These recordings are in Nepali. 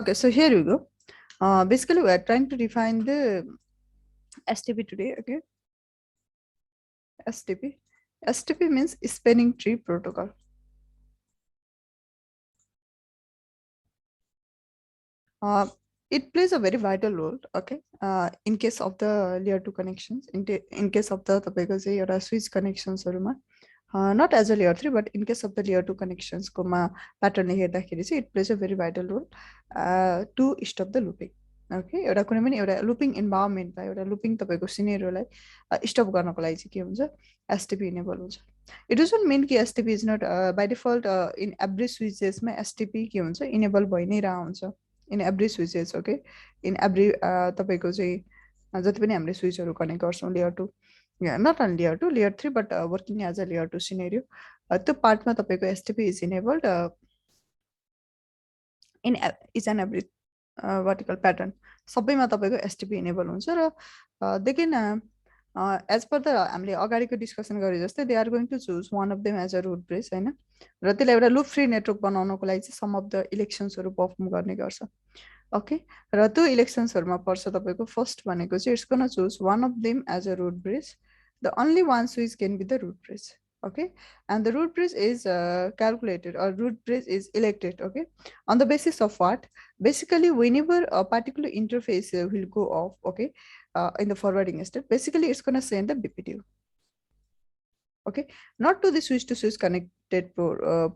Okay, so here we go. Basically, we are trying to define the STP today. Okay, STP. STP means spanning tree protocol. It plays a very vital role. Okay, in case of the layer 2 connections, in case of the switch connections, not as a layer 3, but in case of the layer 2 connections, pattern here, it plays a very vital role to stop the looping. Okay एउटा कुनै पनि एउटा लुपिङ इन्भाइरोमेन्टलाई एउटा लुपिङ तपाईँको सिनेरियोलाई स्टप गर्नको लागि चाहिँ के हुन्छ एसटिपी इनेबल हुन्छ इट डजन्ट मिन कि STP is not by default in every स्विचेसमा एसटिपी के हुन्छ इनेबल भइ नै रह हुन्छ in every switches okay in every तपाईँको चाहिँ जति पनि हामीले स्विचहरू कनेक्ट गर्छौँ layer 2 not on layer 2 layer 3 but working as a layer 2 scenario त्यो पार्टमा तपाईँको STP is enabled in each and every vertical pattern सबैमा तपाईको एसटिपी इनेबल हुन्छ र देखिन एज पर द हामीले अगाडिको डिस्कसन गरे जस्तै they are going to choose one of them as a root bridge हैन र त्यसलाई एउटा लुप फ्री नेटवर्क बनाउनको लागि चाहिँ सम अफ द इलेक्सन्सहरू परफर्म गर्ने गर्छ ओके र त्यो इलेक्सन्सहरुमा पर्छ तपाईको फर्स्ट भनेको चाहिँ it's gonna choose one of them as a root bridge the only one switch can be the root bridge okay and the root bridge is calculated or root bridge is elected okay on the basis of what basically whenever a particular interface will go off okay in the forwarding state basically it's going to send the bpdu okay not to the switch to switch connected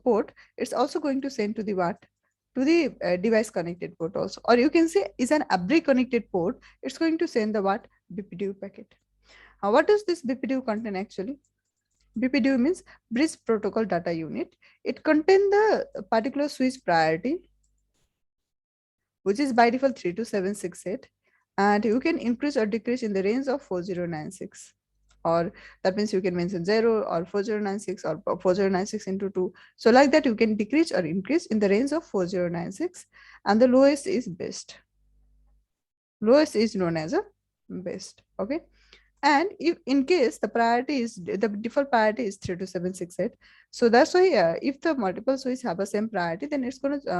port it's also going to send to the what to the device connected port also or you can say is an every connected port it's going to send the what bpdu packet what does this bpdu contain actually BPDU means Bridge Protocol Data Unit. It contains the particular switch priority, which is by default 32768, and you can increase or decrease in the range of 4096. Or that means you can mention 0 or 4096 or 4096 into 2. So like that you can decrease or increase in the range of 4096, and the lowest is best. Lowest is known as a best. Okay. And if in case the priority is the default priority is 32768, so that's why if the multiple switches have the same priority, then it's going to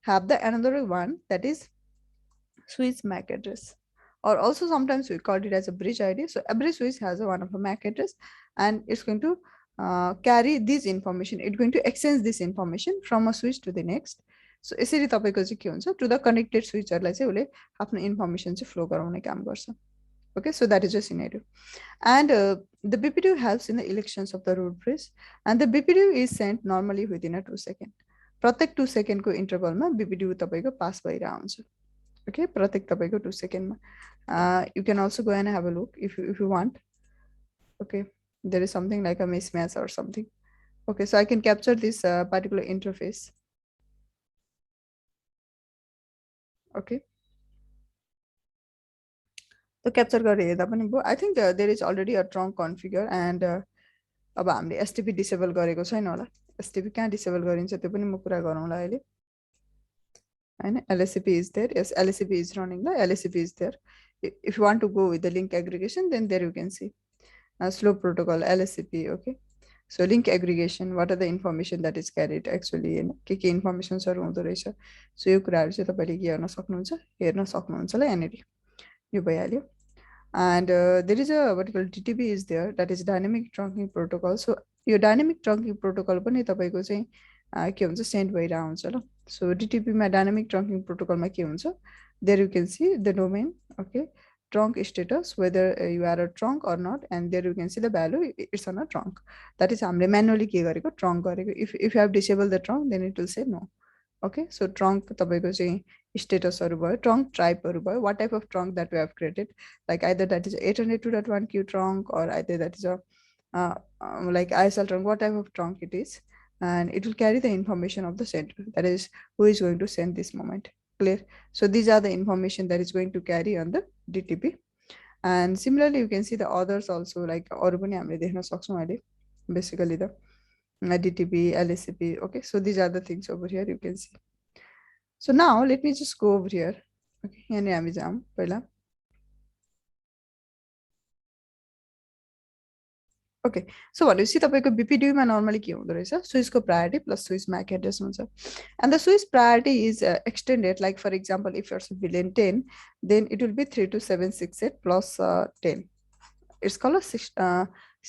have the another one that is switch MAC address, or also sometimes we call it as a bridge ID. So every switch has a one of a MAC address, and it's going to carry this information. It's going to exchange this information from a switch to the next. So यसरी तपाईको चाहिँ के हुन्छ टु द कनेक्टेड स्विचहरुलाई चाहिँ उले आफ्नो इन्फर्मेसन चाहिँ फ्लो गराउने काम गर्छ. Okay, so that is a scenario. And the BPDU helps in the elections of the root bridge, and the BPDU is sent normally within a 2 second. प्रत्येक 2 second को interval में BPDU तपाईको pass भइरहेको हुन्छ. Okay, प्रत्येक तपाईको 2 second में. You can also go and have a look if you want. Okay, there is something like a mismatch or something. Okay, so I can capture this particular interface. Okay. So capture गरेर हेर्दा पनि भयो. I think there is already a trunk configure and अब हामीले एसटिपी डिसेबल गरेको छैन होला. एसटिपी कहाँ डिसेबल गरिन्छ त्यो पनि म कुरा गरौँला अहिले. हैन LSCP is there. Yes, LSCP is running. The LSCP is there. If you want to go with the link aggregation, then there you can see slow protocol LSCP. Okay. So link aggregation, what are the information that is carried actually in के information हरु हुँदो रहेछ. So यो कुराहरु चाहिँ तपाईले के गर्न सक्नुहुन्छ ल यहाँनेरि. यो भइहाल्यो. And there is a what called DTP is there, that is dynamic trunking protocol. So your dynamic trunking protocol पनि तपाईको चाहिँ के हुन्छ सेन्ड भइरा हुन्छ ल. So DTP मा dynamic trunking protocol मा के हुन्छ, there you can see the domain, okay, trunk status, whether you are a trunk or not, and there you can see the value, it's on a trunk. That is हामीले manually के गरेको trunk गरेको. If you have disabled the trunk, then it will say no. Okay, so trunk तपाईको चाहिँ statusहरु भयो, trunk typeहरु भयो, what type of trunk that we have created, like either that is 802.1q trunk or either that is a like ISL trunk, what type of trunk it is, and it will carry the information of the sender, that is who is going to send this moment. Clear? So these are the information that is going to carry on the DTP. And similarly you can see the others also, like अरु पनि हामीले देख्न सक्छौं अहिले, basically the DTP, LSCP. Okay, so these are the things over here you can see. So now let me just go over here. Okay, यहाँ हामी जाम पहिला. ओके सो भनेपछि तपाईँको बिपिडियूमा नर्मली के हुँदो रहेछ स्विचको priority plus switch MAC address हुन्छ and the switch priority is extended like for example if yours billion 10 then it will be 32768 plus 10 it's called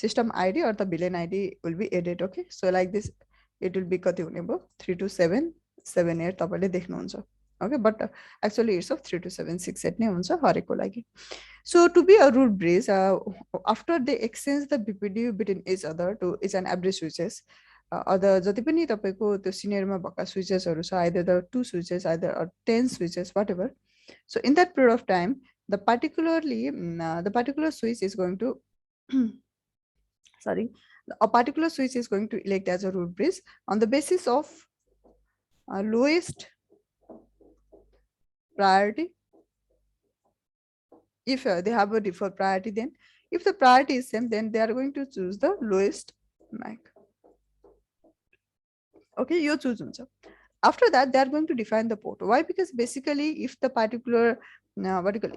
system ID or the billion ID will be added okay so like this it will be कति हुने भयो 32778 तपाईले देख्नुहुन्छ okay but actually it's of 32768 नै हुन्छ हरेकको लागि so to be a root bridge after they exchange the BPDU between each other to each and every switches other जति पनि तपाईको त्यो सिनियरमा भएका switchesहरु छ either the 2 switches either or 10 switches whatever so in that period of time the particular switch is going to sorry a particular switch is going to elect as a root bridge on the basis of lowest priority if they have a default priority then if the priority is same then they are going to choose the lowest MAC okay you choose huncha after that they are going to define the port why because basically if the particular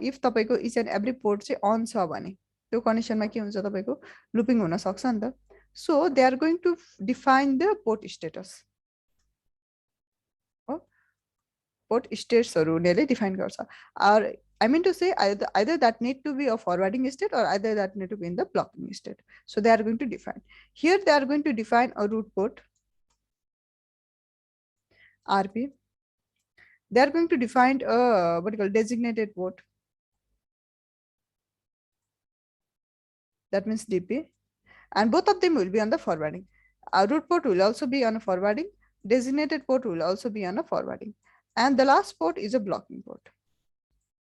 if तपाईको each and every port चाहिँ on छ भने त्यो कन्डिसनमा के हुन्छ तपाईको लुपिङ हुन सक्छ नि त so they are going to define the port status port states हरु उनीहरुले डिफाइन गर्छ or I mean to say either that need to be a forwarding state or either that need to be in the blocking state so they are going to define here they are going to define a root port RP they are going to define a what you call designated port that means DP and both of them will be on the forwarding a root port will also be on a forwarding designated port will also be on a forwarding and the last port is a blocking port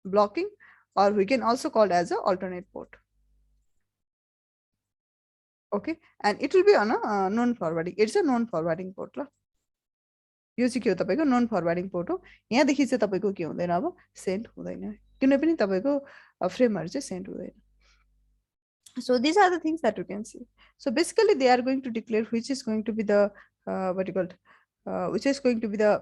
blocking or we can also call as a alternate port okay and it will be on a non forwarding it's a non forwarding port la यो चाहिँ के हो तपाईको नन फरवर्डिङ पोर्ट हो यहाँ देखि चाहिँ तपाईको के हुँदैन अब सेन्ड हुँदैन किन पनि तपाईको फ्रेमहरु चाहिँ सेन्ड हुँदैन so these are the things that you can see so basically they are going to declare which is going to be the what you called which is going to be the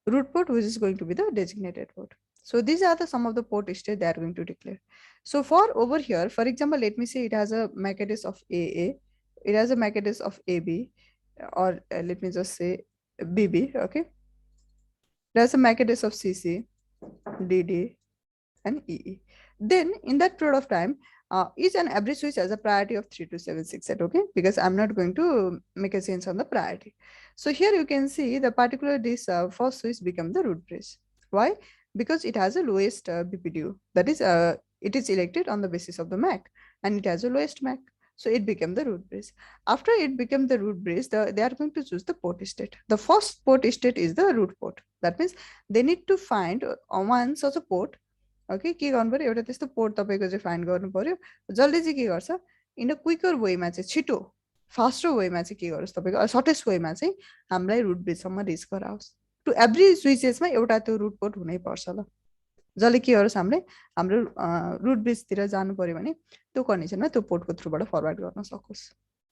root port which is going to be the designated port so these are the some of the port state they are going to declare so for over here for example let me say it has a MAC address of AA it has a MAC address of AB or let me just say BB okay there's a MAC address of CC DD and EE then in that period of time each and every switch has a priority of 32768 okay because I'm not going to make a change on the priority so here you can see the particular this first switch become the root bridge why because it has a lowest BPDU that is it is elected on the basis of the MAC and it has a lowest MAC so it became the root bridge after it became the root bridge they are going to choose the port state the first port state is the root port that means they need to find one such a port okay के गर्नु पर्यो एउटा त्यस्तो पोर्ट तपाईको चाहिँ फाइन्ड गर्नु पर्यो जसले चाहिँ के गर्छ इन अ क्विकर वेमा चाहिँ छिटो फास्टर वेमा चाहिँ के गरोस् तपाईको सर्टेस्ट वेमा चाहिँ हामीलाई रुट ब्रिज सम्म रिच गराओस् टु एभ्री स्विचेसमा एउटा त्यो रुट पोर्ट हुनै पर्छ ल जसले के गरोस् हाम्रो रुट ब्रिज तिर जानु पर्यो भने त्यो कन्डिसनमा त्यो पोर्टको थ्रुबाट फरवर्ड गर्न सकोस्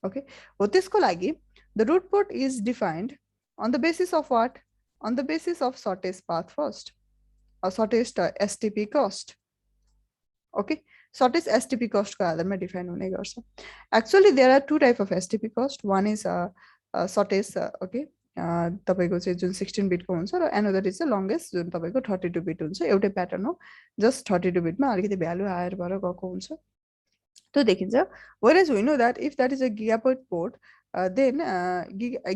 ओके हो त्यसको लागि the root port is defined on the basis of what on the basis of shortest path first or shortest STP cost okay shortest STP cost को आधारमा डिफाइन हुने गर्छ actually there are two type of STP cost one is shortest okay तपाईको चाहिँ जुन 16 बिट को हुन्छ र another is the longest जुन तपाईको 32 बिट हुन्छ एउटै प्याटर्न हो जस्ट 32 बिटमा अलिकति भ्यालु हायर भएर गएको हुन्छ त्यो देखिन्छ whereas we know that if that is a gigabit port then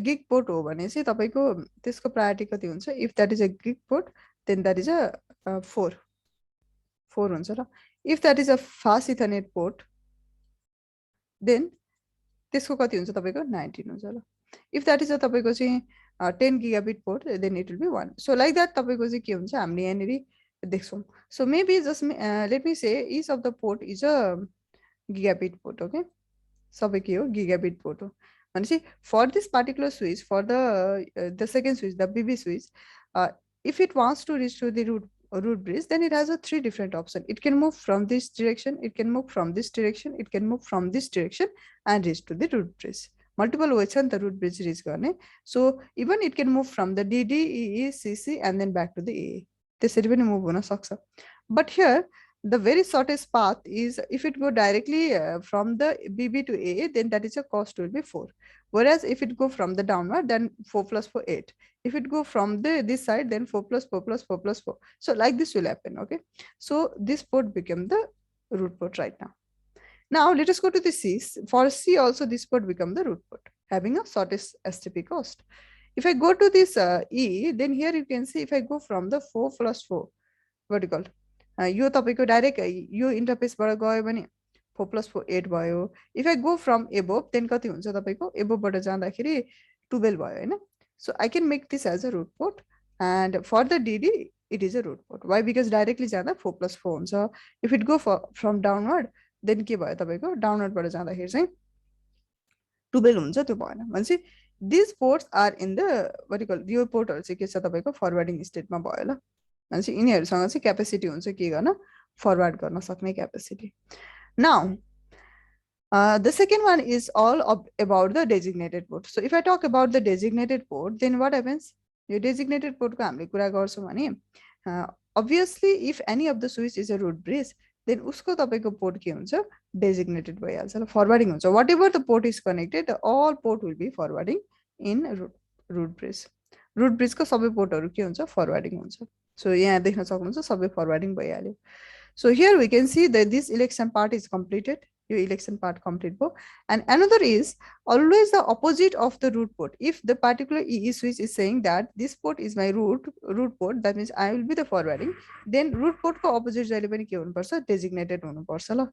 gig port हो भने चाहिँ तपाईको त्यसको प्रायोरिटी कति हुन्छ if that is a gig port then that is a 4 हुन्छ र if that is a fast ethernet port then त्यसको कति हुन्छ तपाईको 19 हुन्छ ल if that is a तपाईको चाहिँ 10 gigabit port then it will be 1 so like that तपाईको चाहिँ के हुन्छ हामीले यहाँनेरि देख्छौं so maybe just let me say each of the port is a gigabit port okay सबै के हो gigabit port हो भनेपछि for this particular switch for the second switch the BB switch if it wants to reach to the root bridge then it has a three different option it can move from this direction it can move from this direction it can move from this direction and reach to the root bridge multiple ways and the root bridge reach गर्ने so even it can move from the DD EE CC and then back to the AA त्यसरी पनि मुभ हुन सक्छ but here the very shortest path is if it go directly from the BB to A, then that is a cost will be 4. Whereas if it go from the downward, then 4 plus 4, 8. If it go from the this side, then 4 plus 4 plus 4 plus 4. So like this will happen, okay? So this port become the root port right now. Now let us go to the C. For C also this port become the root port, having a shortest STP cost. If I go to this E, then here you can see if I go from the 4 plus 4, vertical, यो तपाईको डाइरेक्ट यो इन्टरफेसबाट गयो भने 4 plus 4 8 भयो. If I go from above then कति हुन्छ तपाईको एबोभबाट जाँदाखेरि 12 भयो हैन. So I can make this as a root port and for the DD it is a root port. Why? Because directly जाँदा 4 plus 4 हुन्छ. If it go from downward then के भयो तपाईको डाउनवर्डबाट जाँदाखेरि चाहिँ 12 हुन्छ, त्यो भएन. भनेपछि this ports are in the vertical. यो पोर्टहरु चाहिँ के छ तपाईको फरवर्डिङ स्टेटमा भयो ल. भनेपछि यिनीहरुसँग चाहिँ क्यापेसिटी हुन्छ के गर्न, फरवर्ड गर्न सक्ने capacity. Now the second one is all about the designated port. So if I talk about the designated port, then what happens? यो designated port को हामीले कुरा गर्छौं भने obviously if any of the switch is a root bridge, then उसको तपाईको पोर्ट के हुन्छ, designated भइहाल्छ ल, फरवर्डिङ हुन्छ. whatever the port is connected, all port will be forwarding in root bridge. root bridge को सबै पोर्टहरु के हुन्छ, फरवर्डिङ हुन्छ. So यहाँ देख्न सक्नुहुन्छ सबै फरवर्डिङ भइहाल्यो. So here we can see that this election part is completed. Your election part complete. And another is always the opposite of the root port. If the particular EE switch is saying that this port is my root port, that means I will be the forwarding, then root port ko opposite jale pani ke hunu parcha, designated hunu parcha la.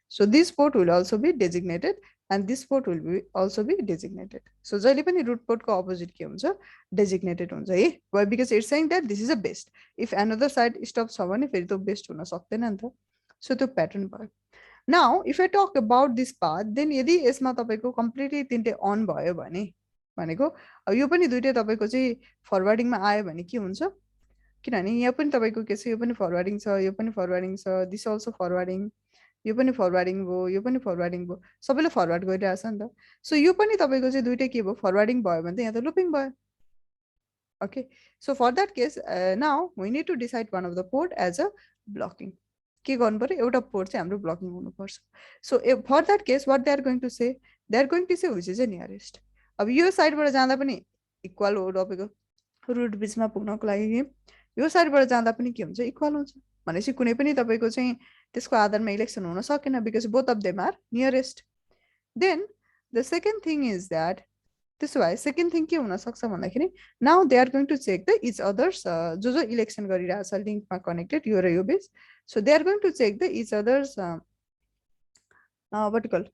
So this port will also be designated and this port will be also be designated. So jale pani root port ko opposite ke huncha, designated huncha है. Why? Because it's saying that this is a best. If another side stops छ भने फेरि त्यो best हुन सक्दैन नि त. So त्यो pattern भयो. Now if I talk about this path, then यदि यसमा तपाईको कम्प्लिटली तिनटे अन भयो भने भनेको अब यो पनि दुईटै तपाईको चाहिँ फरवर्डिङमा आयो भने के हुन्छ, किनभने यहाँ पनि तपाईको के छ, यो पनि फरवर्डिङ छ, यो पनि फरवर्डिङ छ, दिस अल्सो फरवर्डिङ, यो पनि फरवर्डिङ भयो, यो पनि फरवर्डिङ भयो, सबैले फरवर्ड गरिरहेछ नि त. सो यो पनि तपाईको चाहिँ दुईटै के भयो, फरवर्डिङ भयो भने त यहाँ त लुपिङ भयो. Okay, so for that case now we need to decide one of the port as a blocking. के गर्नु पर्यो, एउटा पोर्ट चाहिँ हाम्रो ब्लकिङ हुनु पर्छ. So for that case what they are going to say, they are going to say which is the nearest. अब यो साइडबाट जाँदा पनि इक्वल हो तपाईको रुट ब्रिजमा पुग्नको लागि, यो साइडबाट जाँदा पनि के हुन्छ, इक्वल हुन्छ. भनेपछि कुनै पनि तपाईको चाहिँ त्यसको आधारमा इलेक्सन हुन सकेन, because both of them are nearest. Then the second thing is that, त्यसो भए सेकेन्ड थिङ के हुन सक्छ भन्दाखेरि now they are going to check the each others, जो इलेक्सन गरिरहेछ लिङ्कमा कनेक्टेड यो र यो बीच. So they are going to check the each other's what you call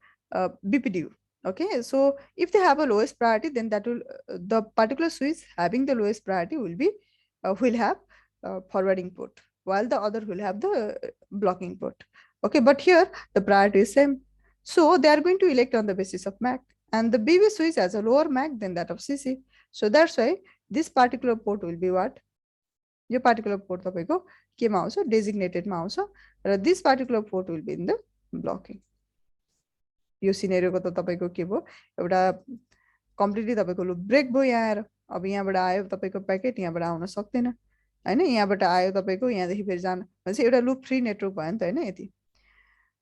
BPDU. Okay, so if they have a lowest priority, then that will the particular switch having the lowest priority will be will have forwarding port, while the other will have the blocking port. Okay, but here the priority is same, so they are going to elect on the basis of MAC, and the BB switch has a lower MAC than that of CC. So that's why this particular port will be what, यो particular port तपाईको केमा आउँछ, designated मा आउँछ, र this particular port will be in the blocking. यो सिनेरियो को त तपाईको के भयो, एउटा कम्प्लिटली तपाईको लुप ब्रेक भयो यहाँ आएर. अब यहाँबाट आयो तपाईको प्याकेट, यहाँबाट आउन सक्दैन हैन, यहाँबाट आयो तपाईको यहाँदेखि फेरि जान, भनेपछि एउटा लुप फ्री नेटवर्क भयो नि त हैन यति.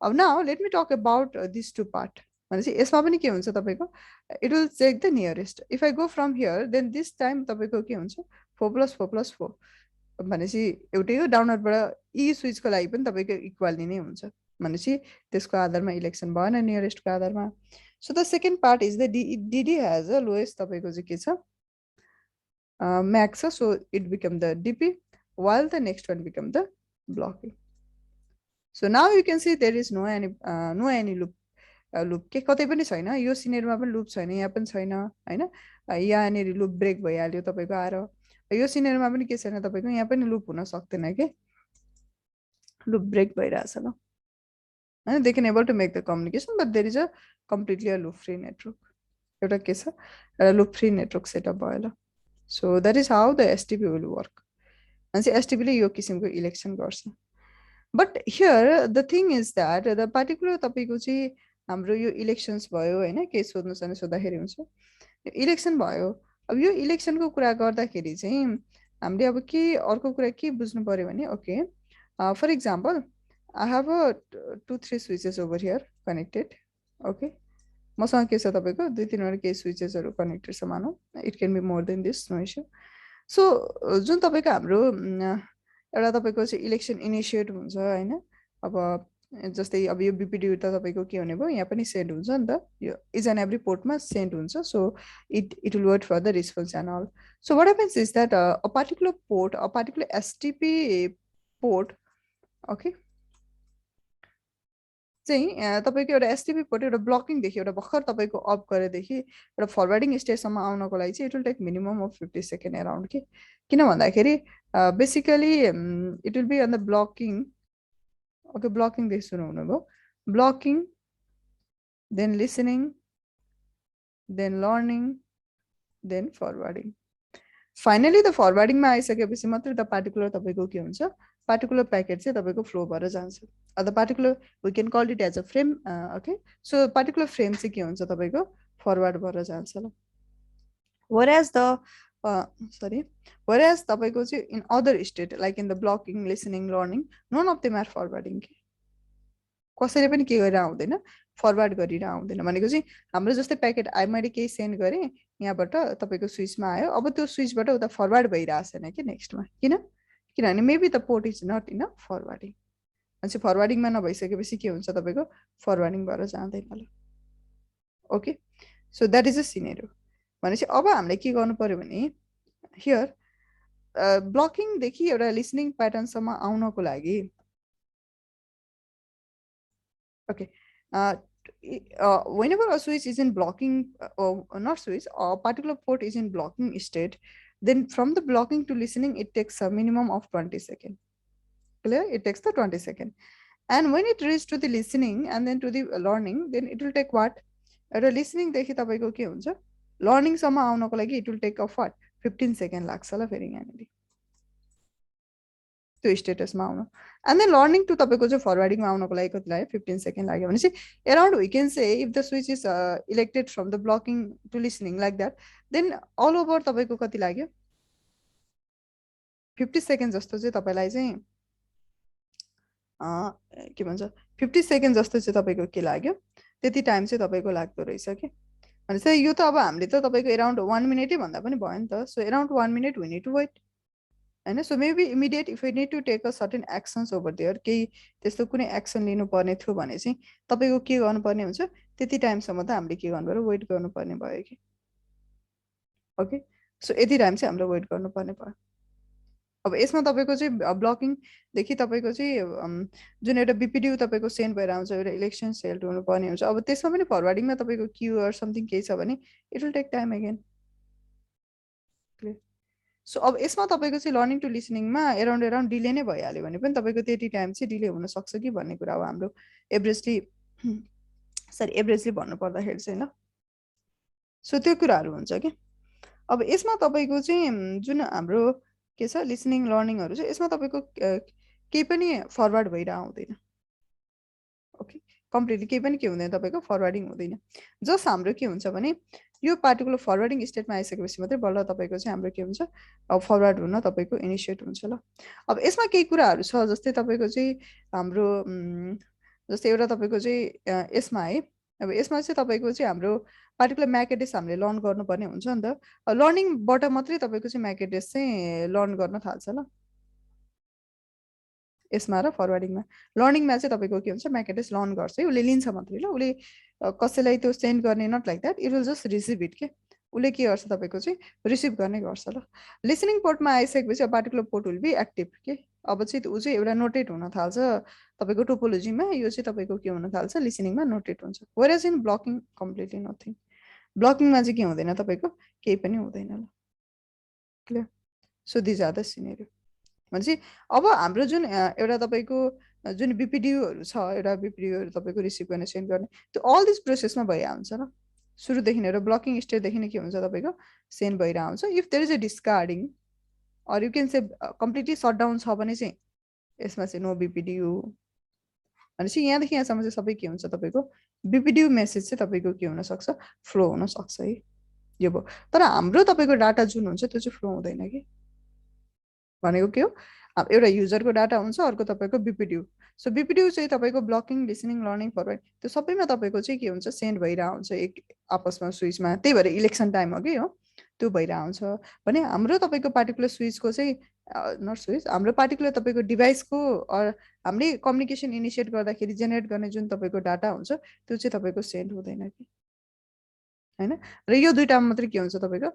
अब now let me talk about this two part. भनेपछि यसमा पनि के हुन्छ तपाईको, it will check the nearest. If I go from here then this time तपाईको के हुन्छ, 4 plus 4 plus 4. भनेपछि एउटै हो, डाउनलोडबाट ई स्विचको लागि पनि तपाईको इक्वाली नै हुन्छ. भनेपछि त्यसको आधारमा इलेक्सन भएन नियरेस्टको आधारमा. So the second part is the DD has a lowest तपाईको चाहिँ के छ, म्याक्स छ. So it become the DP while the next one become the blocking. So now you can see there is no any loop. Loop के कतै पनि छैन, यो सिनेरियोमा पनि लुप छैन, यहाँ पनि छैन हैन, यहाँनिर लुप ब्रेक भइहाल्यो तपाईको आएर. यो सिनेरियोमा पनि के छैन तपाईको, यहाँ पनि लुप हुन सक्दैन के, लुप ब्रेक भइरहेछ ल हैन. They can able to make the communication but there is a completely a loop free network. एउटा के छ, एउटा लुप फ्री नेटवर्क सेटअप भयो ल. So that is how the STP will work. अनि एसटिपी ले यो किसिमको इलेक्सन गर्छ. But here the thing is that the particular तपाईको चाहिँ हाम्रो यो इलेक्सन्स भयो हैन, के सोध्नु छ भने सोध्दाखेरि हुन्छ, इलेक्सन भयो. अब यो इलेक्सनको कुरा गर्दाखेरि चाहिँ हामीले अब के अर्को कुरा के बुझ्नु पर्यो भने, okay for example I have a 2-3 switches over here connected. Okay. मसँग के छ तपाईको 2-3 वटा के स्विचेसहरु कनेक्टेड छ मानौ. It can be more than this, no issue. So जुन तपाईको हाम्रो एउटा तपाईको चाहिँ इलेक्सन इनिशिएट हुन्छ हैन. अब जस्तै अब यो बीपीडी त तपाईको के हुने भयो यहाँ पनि सेन्ड हुन्छ नि त. यो इज एन एभ्री पोर्टमा सेन्ड हुन्छ. So it will wait for the response and all. So what happens is that a particular port, a particular STP port, okay, चाहिँ तपाईको एउटा एसटीपी पोर्ट एउटा ब्लकिङ देखि एउटा भर्खर तपाईको अफ गरेदेखि एउटा फरवर्डिङ स्टेजसम्म आउनको लागि चाहिँ it will take minimum of 50 second around के. किन भन्दाखेरि basically it will be on the blocking. Okay, blocking देखि सुरु हुनु भयो. Blocking, then listening, then learning, then forwarding. Finally the फरवर्डिङमा आइसकेपछि मात्रै द पार्टिकुलर तपाईको के हुन्छ, particular packet चाहिँ तपाईको फ्लो भएर जान्छ. The particular we can call it as a frame. Okay, so particular frame चाहिँ के हुन्छ तपाईको फरवर्ड भएर जान्छ ल. whereas तपाईको चाहिँ in other state like in the blocking, listening, learning, none of them are forwarding. कसैले पनि के गरेर आउँदैन, फरवर्ड गरेर आउँदैन. भनेको चाहिँ हाम्रो जस्तै प्याकेट मैले केही सेन्ड गरेँ यहाँबाट तपाईको स्विचमा आयो, अब त्यो स्विचबाट उता फरवर्ड भइरहेको छैन कि नेक्स्टमा. किनभने maybe the port is not in forwarding. अनि फरवर्डिङमा नभइसकेपछि के हुन्छ तपाईको फरवर्डिङ भएर जाँदैन ल. Okay, so that is a scenario. भनेपछि अब हामीले के गर्नु पर्यो भने हियर ब्लकिङदेखि एउटा लिसनिङ प्याटर्नसम्म आउनको लागि okay whenever a switch is in blocking, not switch, a particular port is in blocking state, then from the blocking to listening it takes a minimum of 20 seconds. Clear? It takes the 20 seconds. And when it reaches to the listening and then to the learning, then it will take what? At a listening देखि तपाईको के हुन्छ, learning सम्म आउनको लागि it will take of what? 15 seconds लाग्छ ल फेरि यहाँनिर त्यो स्टेटसमा आउन. And then learning to तपाईको चाहिँ फरवर्डिङमा आउनको लागि कति लाग्यो, 15 सेकेन्ड लाग्यो भनेपछि around we can say if the switch is elected from the blocking to listening like that, then all over तपाईको कति लाग्यो, 50 सेकेन्ड जस्तो चाहिँ तपाईलाई चाहिँ के भन्छ 50 सेकेन्ड जस्तो चाहिँ तपाईको के लाग्यो, त्यति टाइम चाहिँ तपाईको लाग्दो रहेछ के. भनेपछि यो त अब हामीले त तपाईको अराउन्ड 1 मिनेटै भन्दा पनि भयो नि त. So around 1 minute we need to wait हैन. So maybe immediate if you need to take a certain actions over there, केही त्यस्तो कुनै एक्सन लिनुपर्ने थियो भने चाहिँ तपाईको के गर्नुपर्ने हुन्छ, त्यति टाइमसम्म त हामीले के गर्नु पर्यो, वेट गर्नुपर्ने भयो कि. ओके, सो यति टाइम चाहिँ हाम्रो वेट गर्नुपर्ने भयो. अब यसमा तपाईको चाहिँ ब्लकिङदेखि तपाईको चाहिँ जुन एउटा बीपीडी तपाईको सेन्ड भएर आउँछ, एउटा इलेक्सन सेल्ड हुनुपर्ने हुन्छ. अब त्यसमा पनि फरवर्डिङमा तपाईको क्यू अर समथिङ केही छ भने it will take time again. Clear? So अब यसमा तपाईको चाहिँ लर्निङ टु लिसनिङमा अराउन्ड डिले नै भइहाल्यो भने पनि तपाईको त्यति टाइम चाहिँ डिले हुन सक्छ कि भन्ने कुरा हो हाम्रो एभरेजली भन्नु पर्दाखेरि चाहिँ ल. सो त्यो कुराहरू हुन्छ कि. अब यसमा तपाईको चाहिँ जुन हाम्रो के छ लिसनिङ लर्निङहरू छ, यसमा तपाईको केही पनि फरवर्ड भइरह आउँदैन. ओके, कम्प्लिटली केही पनि के हुँदैन, तपाईको फरवर्डिङ हुँदैन. जस्ट हाम्रो के हुन्छ भने यो पार्टिकुलर फरवर्डिङ स्टेटमा आइसकेपछि मात्रै बल्ल तपाईको चाहिँ हाम्रो के हुन्छ, अब फरवर्ड हुन तपाईको इनिशिएट हुन्छ ल. अब यसमा केही कुराहरू छ जस्तै तपाईको चाहिँ हाम्रो जस्तै एउटा तपाईको चाहिँ यसमा है, अब यसमा चाहिँ तपाईको चाहिँ हाम्रो पार्टिकुलर म्याक एड्रेस हामीले लर्न गर्नुपर्ने हुन्छ नि त. लर्निङबाट मात्रै तपाईको चाहिँ म्याक एड्रेस चाहिँ लर्न गर्न थाल्छ ल. यसमा र फरवर्डिङमा, लर्निङमा चाहिँ तपाईको के हुन्छ, म्याक एड्रेस लर्न गर्छ है, उसले लिन्छ मात्रै ल. उसले कसैलाई त्यो सेन्ड गर्ने not like that, it will just receive it के. उसले के गर्छ तपाईको चाहिँ रिसिभ गर्ने गर्छ ल. लिसनिङ पोर्टमा आइसकेपछि particular port will be active के. अब चाहिँ ऊ चाहिँ एउटा नोटेट हुन थाल्छ तपाईको टोपोलोजीमा, यो चाहिँ तपाईको के हुन थाल्छ, लिसनिङमा नोटेट हुन्छ. Whereas in blocking completely nothing. ब्लकिङमा चाहिँ के हुँदैन, तपाईको केही पनि हुँदैन ल. Clear? So these are the scenario. भनेपछि अब हाम्रो जुन एउटा तपाईको जुन बीपीडीहरू छ, एउटा बीपीडीहरू तपाईको रिसिभ गर्ने सेन्ड गर्ने, त्यो अल दिस प्रोसेसमा भइहाल्छ ल. सुरुदेखि नै एउटा ब्लकिङ स्टेटदेखि नै के हुन्छ, तपाईको सेन्ड भइरह हुन्छ. If there is a discarding or you can say completely shutdown छ भने चाहिँ यसमा चाहिँ नो बीपीडीयू. भनेपछि यहाँदेखि यहाँसम्म चाहिँ सबै के हुन्छ, तपाईको बीपीडीयू मेसेज चाहिँ तपाईको के हुन सक्छ, फ्लो हुन सक्छ है. यो भयो. तर हाम्रो तपाईको डाटा जुन हुन्छ त्यो चाहिँ फ्लो हुँदैन कि. भनेको के हो, एउटा युजरको डाटा हुन्छ, अर्को तपाईँको बिपिडियु। सो बिपिडियु चाहिँ तपाईँको ब्लकिङ, लिसनिङ, लर्निङ, फरवर्ड त्यो सबैमा तपाईँको चाहिँ के हुन्छ, सेन्ड भइरहेको हुन्छ एक आपसमा स्विचमा। त्यही भएर इलेक्सन टाइम हो कि हो त्यो भइरहेको हुन्छ भने हाम्रो तपाईँको पार्टिकुलर स्विचको चाहिँ नट स्विच, हाम्रो पार्टिकुलर तपाईँको डिभाइसको हामीले कम्युनिकेसन इनिसिएट गर्दाखेरि जेनेरेट गर्ने जुन तपाईँको डाटा हुन्छ त्यो चाहिँ तपाईँको सेन्ड हुँदैन कि हैन। र यो दुईटामा मात्रै के हुन्छ तपाईँको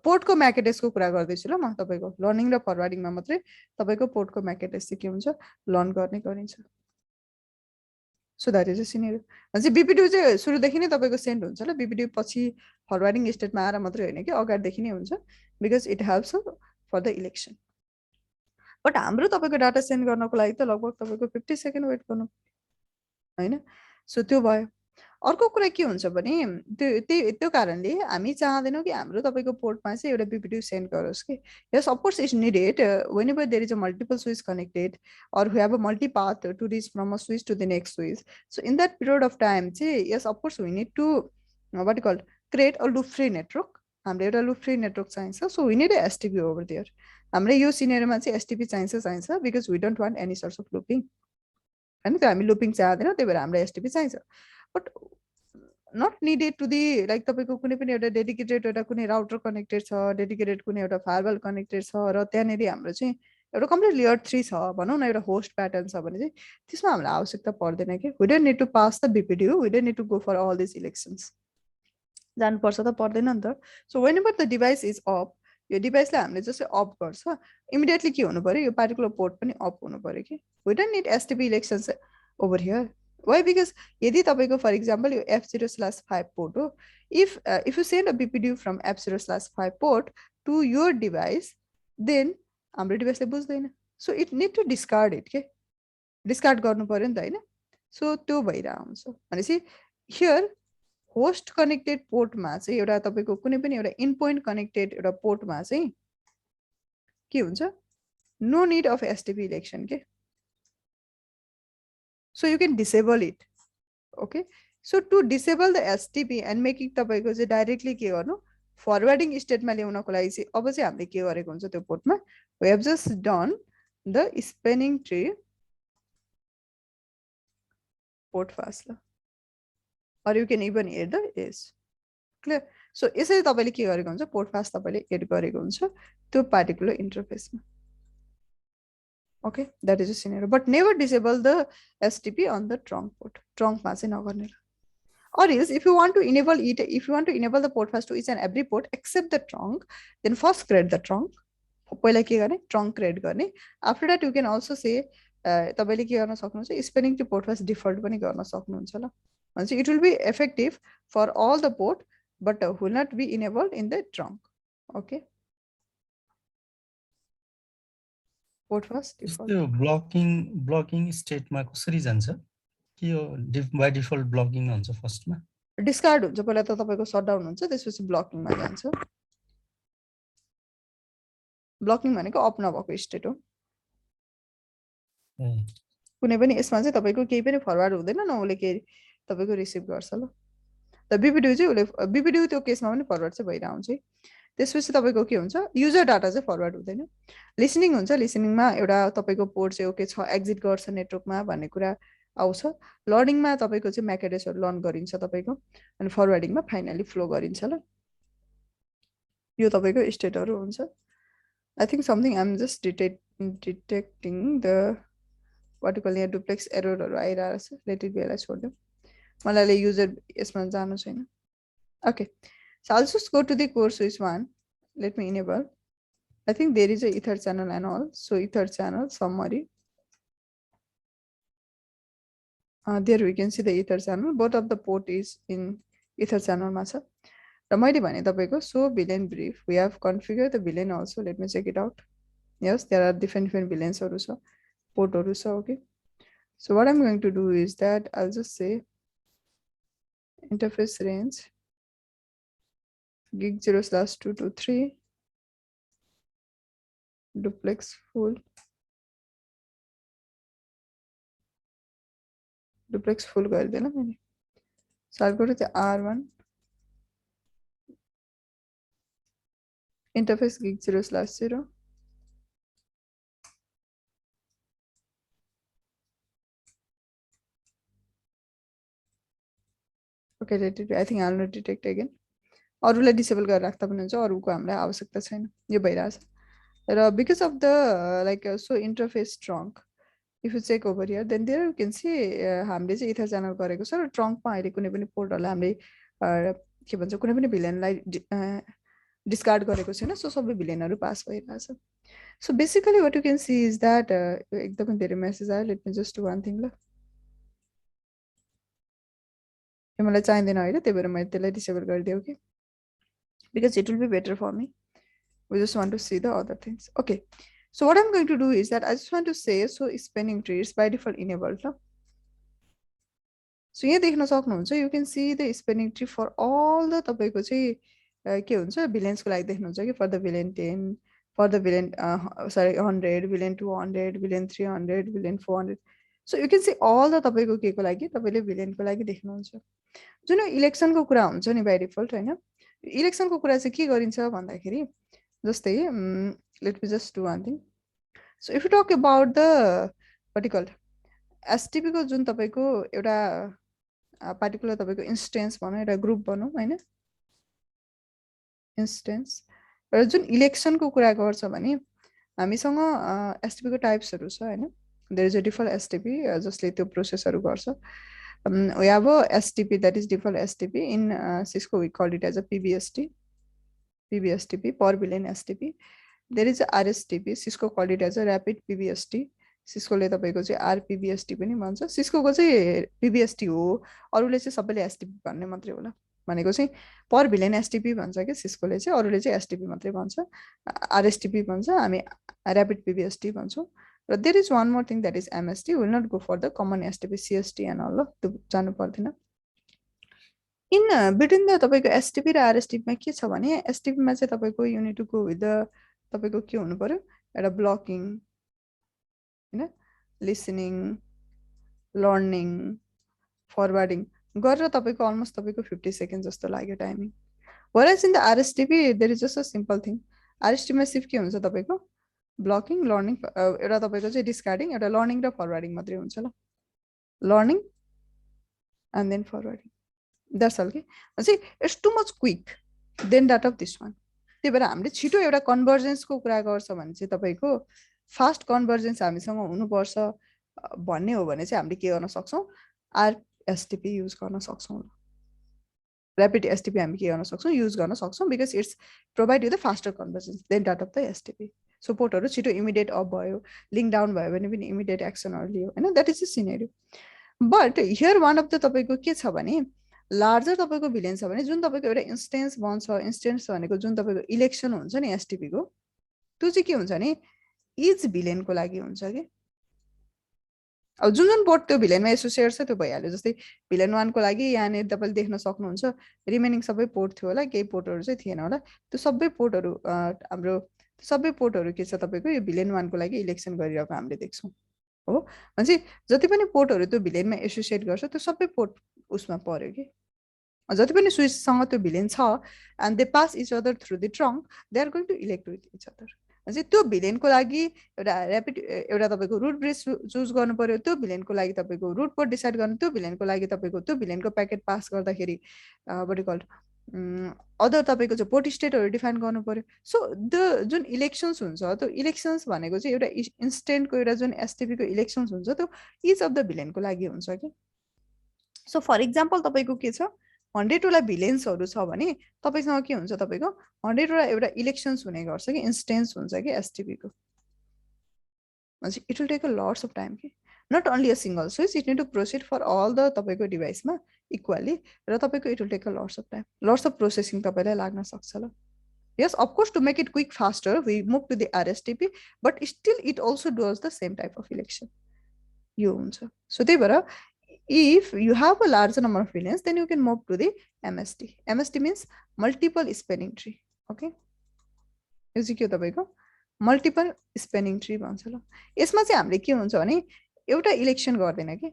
पोर्टको म्याक एड्रेसको कुरा गर्दैछु ल म, तपाईँको लर्निङ र फरवर्डिङमा मात्रै तपाईँको पोर्टको म्याक एड्रेस चाहिँ के हुन्छ, लर्न गर्ने गरिन्छ। So that is a scenario. भनेपछि बिपिडियु चाहिँ सुरुदेखि नै तपाईँको सेन्ड हुन्छ ल, बिपिडियु पछि फरवर्डिङ स्टेटमा आएर मात्रै होइन कि अगाडिदेखि नै हुन्छ, because it helps for the election. But हाम्रो तपाईँको डाटा सेन्ड गर्नको लागि त लगभग तपाईँको 50 सेकेन्ड वेट गर्नु होइन। सो त्यो भयो। अर्को कुरा के हुन्छ भने त्यो कारणले हामी चाहँदैनौँ कि हाम्रो तपाईँको पोर्टमा चाहिँ एउटा बिपिडियु सेन्ड गरोस् कि। Yes of course is needed whenever there is a multiple switch connected or who have a multi-path to reach from a switch to the next switch. So in that period of time, yes, of course, we need to what you call create a loop-free network. हामीले एउटा loop-free network चाहिन्छ. So we need a STP over there. हामीले यो सिनेरियोमा चाहिँ STP चाहिन्छ because we don't want any sorts of looping. हैन, त्यो हामी looping चाहदैनौँ, त्यही भएर हामीलाई STP चाहिन्छ. But not needed to the like तपाईँको कुनै पनि एउटा डेडिकेटेड एउटा कुनै राउटर कनेक्टेड छ, डेडिकेटेड कुनै एउटा फायरवल कनेक्टेड छ र त्यहाँनेरि हाम्रो चाहिँ एउटा कम्प्लिट लेयर 3 छ भनौँ न, एउटा होस्ट प्याटर्न छ भने चाहिँ त्यसमा हामीलाई आवश्यकता पर्दैन कि we don't need to pass the BPDU, we don't need to go for all this elections. जानुपर्छ त पर्दैन नि त। So whenever the device is off, यो डिभाइसलाई हामीले जस्तै अफ गर्छ इमिडिएटली के हुनु पर्यो, यो पार्टिकुलर पोर्ट पनि अफ हुनु पर्यो कि we don't need STP elections over here. Why, because यदि तपाईँको फर इक्जाम्पल यो F0/5 पोर्ट हो, if you send a BPDU from F0/5 port to your device, then हाम्रो डिभाइसले बुझ्दैन, so it need to discard it के, डिस्कार्ड गर्नु पर्यो नि त होइन। सो त्यो भइरहेको हुन्छ भनेपछि हियर होस्ट कनेक्टेड पोर्टमा चाहिँ एउटा तपाईँको कुनै पनि एउटा इन पोइन्ट कनेक्टेड एउटा पोर्टमा चाहिँ के हुन्छ, no need of STP election के। So you can disable it. Okay. So to disable the STP and make it तपाईको चाहिँ डाइरेक्टली के गर्नु, फरवर्डिङ स्टेटमा ल्याउनको लागि चाहिँ अब चाहिँ हामीले के गरेको हुन्छ त्यो पोर्टमा, we have just done the spanning tree port fast ल, or you can even add the edge. Clear? So यसरी तपाईले के गरेको हुन्छ, पोर्ट फास्ट तपाईले एड गरेको हुन्छ त्यो particular इन्टरफेसमा। Okay, that is a scenario, but never disable the STP on the trunk port. Trunk मा चाहिँ नगर्ने। Or else, if you want to enable it, if you want to enable the port fast to each and every port except the trunk, then first create the trunk. पहिला के गर्ने, trunk create गर्ने. After that, you can also say तपाईले के गर्न सक्नुहुन्छ, spanning to port fast default पनि गर्न सक्नुहुन्छ ल। भनेपछि it will be effective for all the port, but will not be enabled in the trunk. Okay. Port fast default. Blocking स्टेटमा कसरी जान्छ कि यो बाइ डिफल्ट ब्लकिङ हुन्छ, फर्स्टमा डिस्कार्ड हुन्छ, पहिला त तपाईको शटडाउन हुन्छ, त्यसपछि ब्लकिङमा जान्छ। ब्लकिङ भनेको अफ नभएको स्टेट हो। कुनै पनि यसमा चाहिँ तपाईको केही पनि फरवर्ड हुँदैन न, उसले केही तपाईको रिसिभ गर्छ ल। त बिपिडियु चाहिँ उसले बिपिडियु त्यो केसमा पनि फरवर्ड चाहिँ भइरहेको हुन्छ। त्यसपछि तपाईको के हुन्छ, युजर डाटा चाहिँ फरवर्ड हुँदैन। लिसनिङ हुन्छ, लिसनिङमा एउटा तपाईको पोर्ट चाहिँ ओके छ, एक्जिट गर्छ नेटवर्कमा भन्ने कुरा आउँछ। लर्निङमा तपाईको चाहिँ म्याक एड्रेसहरु लर्न गरिन्छ तपाईको, अनि फरवर्डिङमा फाइनली फ्लो गरिन्छ ल। यो तपाईको स्टेटहरु हुन्छ। I think something I am just detecting the what you call यहाँ डुप्लेक्स एररहरु आइरहेको छ, लेट इट बी, यसलाई छोड्दिउँ, मलाई युजर यसमा जानु छैन। Okay, so I'll just go to the core switch one. Let me enable. I think there is a ether channel and all. So ether channel summary. There we can see the ether channel. Both of the port is in ether channel masa. So VLAN brief. We have configured the VLAN also. Let me check it out. Yes, there are different VLANs also. Port also. Okay. So what I'm going to do is that I'll just say interface range gig 0/223 duplex full. Duplex full गरिदिएन मैले। So I'll go to the R1 interface gig 0/0 Okay, let it be. I think I'll not detect again. अरूलाई डिसेबल गरेर राख्दा पनि हुन्छ, अरूको हामीलाई आवश्यकता छैन, यो भइरहेछ र because of the like so interface trunk, if you check over here, then there you can see हामीले चाहिँ ether channel गरेको छ र ट्रङ्कमा अहिले कुनै पनि पोर्टहरुलाई हामीले के भन्छ कुनै पनि भिलेनलाई डिस्कार्ड गरेको छैन, सो सबै भिलेनहरु पास भइरहेछ. So basically what you can see is that एकदमै धेरै मेसेज आयो. Let me just do one thing ल, यो मलाई चाहिँदैन हैन, त्यही भएर मैले त्यसलाई डिसेबल गरिदिएँ कि, because it will be better for me. We just want to see the other things. Okay, so what I'm going to do is that I just want to say, so spanning tree is by default enabled. No? So here देख्न सक्नुहुन्छ, you can see the spanning tree for all the तपाईको चाहिँ के हुन्छ भिलेन्स को लागि देख्नुहुन्छ कि for the villain 10, for the villain sorry 100, villain 200, villain 300, villain 400. So you can see all the तपाईको के को लागि तपाईले भिलेन को लागि देख्नुहुन्छ. जुन इलेक्सन को कुरा हुन्छ नि बाइ डिफल्ट हैन, इलेक्सन को कुरा चाहिँ के गरिन्छ भन्दाखेरि जस्तै let me just do one thing. So if you talk about the what you call STP को जुन तपाईको एउटा पार्टिकुलर तपाईको इन्स्टेन्स भनौं, एउटा ग्रुप भनौं हैन, इन्स्टेन्स र जुन इलेक्सन को कुरा गर्छ भने हामीसँग STP को टाइप्सहरु छ हैन. There is a default STP जसले त्यो प्रोसेसहरु गर्छ. We have a STP that is default STP in Cisco. We call it as a PBST, PBSTP, per villain STP. There is a RSTP. Cisco called it as a rapid PBST. Cisco ले तपाईको चाहिँ RPBST पनि भन्छ. Cisco को चाहिँ PBST हो, अरूले चाहिँ सबैले STP भन्ने मात्रै होला. भनेको चाहिँ per villain STP भन्छ के Cisco ले चाहिँ, अरूले चाहिँ STP मात्रै भन्छ. RSTP भन्छ, हामी rapid PBST भन्छौं. But there is one more thing that is MST. We will not go for the common STP, CST and all. त्यो जानु पर्दैन. In between the तपाईको STP र RSTP मा के छ भने STP मा चाहिँ तपाईको you need to go with the तपाईको के हुनु पर्यो, एउटा ब्लकिङ हैन, लिसनिङ, लर्निङ, फरवर्डिङ गरेर तपाईको अलमोस्ट तपाईको 50 सेकेन्ड जस्तो लाग्यो timing. Whereas in the RSTP there is just a simple thing. RSTP मा सिर्फ के हुन्छ तपाईको ब्लकिङ, लर्निङ, एउटा तपाईको चाहिँ डिस्कार्डिङ, एउटा लर्निङ र फरवर्डिङ मात्रै हुन्छ ल. Learning and then forwarding. That's all. Okay. See, it's too much quick than that of this one. त्यही भएर हामीले छिटो एउटा कन्भर्जेन्स को कुरा गर्छ भने चाहिँ तपाईको फास्ट कन्भर्जेन्स हामीसँग हुनुपर्छ भन्ने हो भने चाहिँ हामीले के गर्न सक्छौं, RSTP युज गर्न सक्छौं. ऱ्यापिड STP हामी के गर्न सक्छौं, युज गर्न सक्छौं, because it's provide you the faster convergence than that of the STP. So पोर्टहरु छिटो इमिडिएट अप भयो, लिंक डाउन भयो भने पनि इमिडिएट एक्सनहरु लियो हैन. That is the scenario. But here one of the तपाईको के छ भने लार्जर तपाईको भिलेन छ भने जुन तपाईको एउटा इन्स्टेन्स बन्छ, इन्स्टेन्स भनेको जुन तपाईको इलेक्सन हुन्छ नि STP को, त्यो चाहिँ के हुन्छ नि इच भिलेन को लागि हुन्छ के. अब जुन जुन पोर्ट त्यो भिलेनमा एसोसिएट छ त्यो भइहाल्यो. जस्तै भिलेन 1 को लागि यहाँ तपाईले देख्न सक्नुहुन्छ रिमेनिङ सबै पोर्ट थियो होला, केही पोर्टहरु चाहिँ थिएन होला. त्यो सबै पोर्टहरु हाम्रो सबै पोर्टहरु के छ तपाईको यो भिलेन 1 को लागि इलेक्सन गरिरहेको हामीले देख्छौं हो. भनेपछि जति पनि पोर्टहरु त्यो भिलेनमा एसोसिएट गर्छ त्यो सबै पोर्ट उसमा पर्यो के. जति पनि स्विच सँग त्यो भिलेन छ and they pass each other through the trunk, they are going to elect with each other. अनि त्यो भिलेन को लागि एउटा ऱ्यापिड एउटा तपाईको रुट ब्रिज चुज गर्नु पर्यो, त्यो भिलेन को लागि तपाईको रुट पोर्ट डिसाइड गर्नु, त्यो भिलेन को लागि तपाईको त्यो भिलेन को प्याकेट पास गर्दाखेरि व्हाट यु कॉल्ड अदर तपाईको चाहिँ पोर्ट स्टेटहरु डिफाइन गर्नु पर्यो. सो द जुन इलेक्सन्स हुन्छ त्यो इलेक्सन्स भनेको चाहिँ एउटा इन्स्टेन्ट को एउटा जुन STP को इलेक्सन्स हुन्छ त्यो इच अफ द भिलेन को लागि हुन्छ के. सो फर एक्जाम्पल तपाईको के छ 100 वटा भिलेन्सहरु छ भने तपाईसँग के हुन्छ, तपाईको 100 वटा एउटा इलेक्सन्स हुने गर्छ कि इन्स्टेन्स हुन्छ कि STP को. म्हणजे it will take a lots of time के. Not only a single switch, it need to proceed for all the तपाईको डिभाइसमा इक्वली र तपाईको it will take a lots of time. Lots of processing तपाईलाई लाग्न सक्छ ल. Yes, of course, to make it quick faster, we move to the RSTP, but still it also does the same type of election. यो हुन्छ. So त्यही भएर if you have a larger number of villains, then you can move to the MST. MST means multiple spanning tree. Okay. यो चाहिँ के तपाईको मल्टिपल स्पेनिङ ट्री भन्छ ल. यसमा चाहिँ हामीले के हुन्छ भने एउटा इलेक्सन गर्दैन के.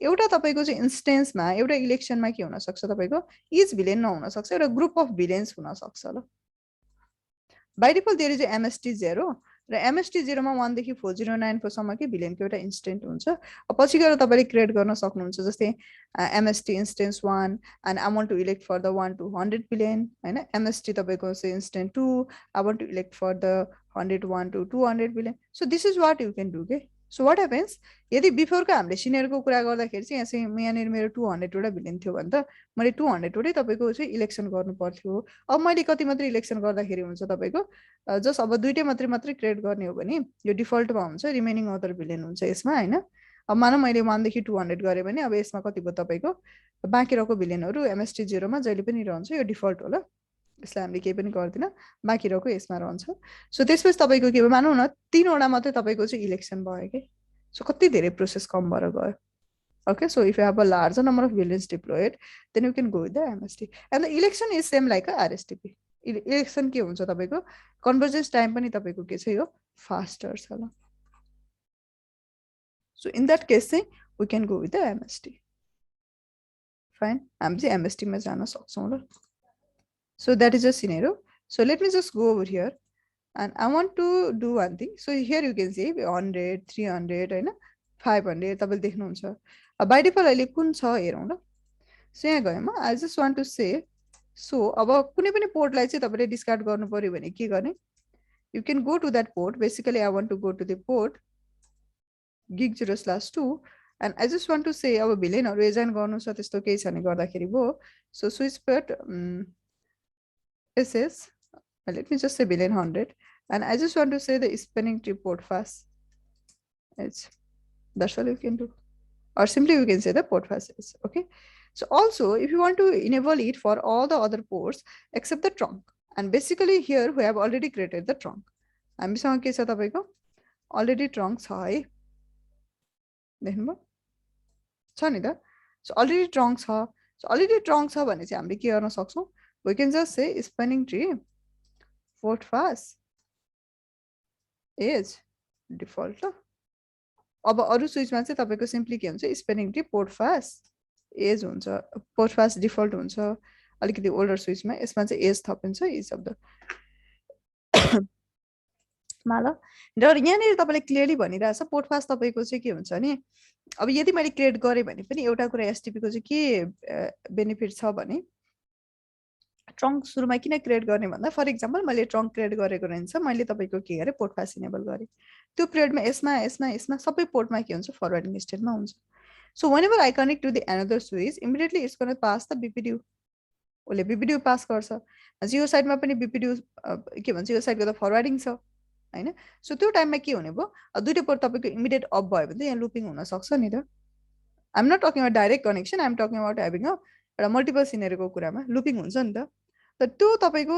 एउटा तपाईको चाहिँ इन्स्टेन्समा एउटा इलेक्सनमा के हुन सक्छ तपाईको इच भिलेन नहुन सक्छ, एउटा ग्रुप अफ भिलेन्स हुन सक्छ ल. By default there is MST 0 र MST0 मा 1 देखि 4094 सम्मकै भिलेनको एउटा इन्स्टेन्ट हुन्छ। पछि गएर तपाईले क्रिएट गर्न सक्नुहुन्छ, जस्तै MST instance 1 and I want to elect for the 1 to 100 billion हैन। MST तपाईको चाहिँ instance 2 I want to elect for the 101 to 200 billion. So this is what you can do के। So what happens, यदि बिफोरको हामीले सिनियरको कुरा गर्दाखेरि चाहिँ यहाँ चाहिँ यहाँनिर मेरो 200 वटा भिलेन थियो भने त मैले 200 वटै तपाईको चाहिँ इलेक्सन गर्नु पर्थ्यो। अब मैले कति मात्रै इलेक्सन गर्दाखेरि हुन्छ तपाईको जस्ट अब दुईटै मात्रै क्रिएट गर्ने हो भने यो डिफल्टमा हुन्छ, रिमेनिङ अदर भिलेन हुन्छ यसमा हैन। अब मानौ मैले 1 देखि 200 गरे भने अब यसमा कति भयो तपाईको बाँकी रहेको भिलेनहरु MST0 मा जहिले पनि रहन्छ, यो डिफल्ट होला। यसलाई हामीले केही पनि गर्दिन, बाँकी रहेको यसमा रहन्छ। सो त्यसपछि तपाईको के भयो, मानौ न 3 वटा मात्रै तपाईको चाहिँ इलेक्सन भयो के। सो कति धेरै प्रोसेस कम भएर गयो। Okay, so if you have a larger number of villains deployed, then you can go with the MST. And the election is same like a RSTP. Election के हुन्छ तपाईको convergence time पनि तपाईको के छ यो faster छ ल। So in that case चाहिँ we can go with the MST. Fine, हामी चाहिँ MST मा जान सक्छौं ल। So that is a scenario. So let me just go over here and I want to do one thing. So here you can see 100, 300 हैन, 500 तपाईले देख्नुहुन्छ। By default अहिले कुन छ हेरौं ल। सो यहाँ गएँ म, I just want to say, so अब कुनै पनि पोर्टलाई चाहिँ तपाईले डिस्कार्ड गर्नु पर्यो भने के गर्ने, you can go to that port. Basically I want to go to the port gig0/2 and I just want to say अब भिलेनहरु एजाइन गर्नु छ त्यस्तो केही छ नि गर्दाखेरि भयो। So switch port SS, let me just say villain 100 and I just want to say the spanning tree port fast. That's all you can do. Or simply you can say the port fast is okay. So also if you want to enable it for all the other ports except the trunk, and basically here we have already created the trunk. हामीसँग के छ तपाईको already trunk छ है, देख्नुभयो छ नि त। So already trunk छ, so already trunk छ भने चाहिँ हामीले के गर्न सक्छौं, we can just say spanning tree port fast is default ल। अब अरु स्विचमा चाहिँ तपाईको सिम्पली के हुन्छ, स्पेनिङ ट्री पोर्ट फास्ट एज हुन्छ, पोर्ट फास्ट डिफल्ट हुन्छ। अलिकति ओल्डर स्विचमा यसमा चाहिँ एज थपिन्छ यी शब्द माला। र यहाँनिर तपाईले क्लियरली भनिरहेछ पोर्ट फास्ट तपाईको चाहिँ के हुन्छ नि, अब यदि मैले क्रिएट गरे भने पनि एउटा कुरा एसटीपी को चाहिँ के बेनिफिट छ भने, ट्रंक सुरुमा किन क्रिएट गर्ने भन्दा फर एक्जाम्पल मैले ट्रंक क्रिएट गरेको रहन्छ, मैले तपाईको के गरे पोर्ट फास्ट इनेबल गरे, त्यो पिरियडमा यसमा सबै पोर्टमा के हुन्छ फरवर्डिङ स्टेटमा हुन्छ। So whenever I connect to the another switch immediately it's gonna pass the BPDU, ओले बीपीडीयू पास गर्छ। यो साइडमा पनि बीपीडीयू के भन्छ, यो साइडको त फरवर्डिङ छ हैन। सो त्यो टाइममा के हुने भयो, दुईटै पोर्ट तपाईको इमिडिएट अफ भयो भने त यहाँ लुपिङ हुन सक्छ नि त। I am not talking about direct connection, I am talking about having एउटा मल्टिपल सिनेरियोको कुरामा लुपिङ हुन्छ नि त। तर त्यो तपाईको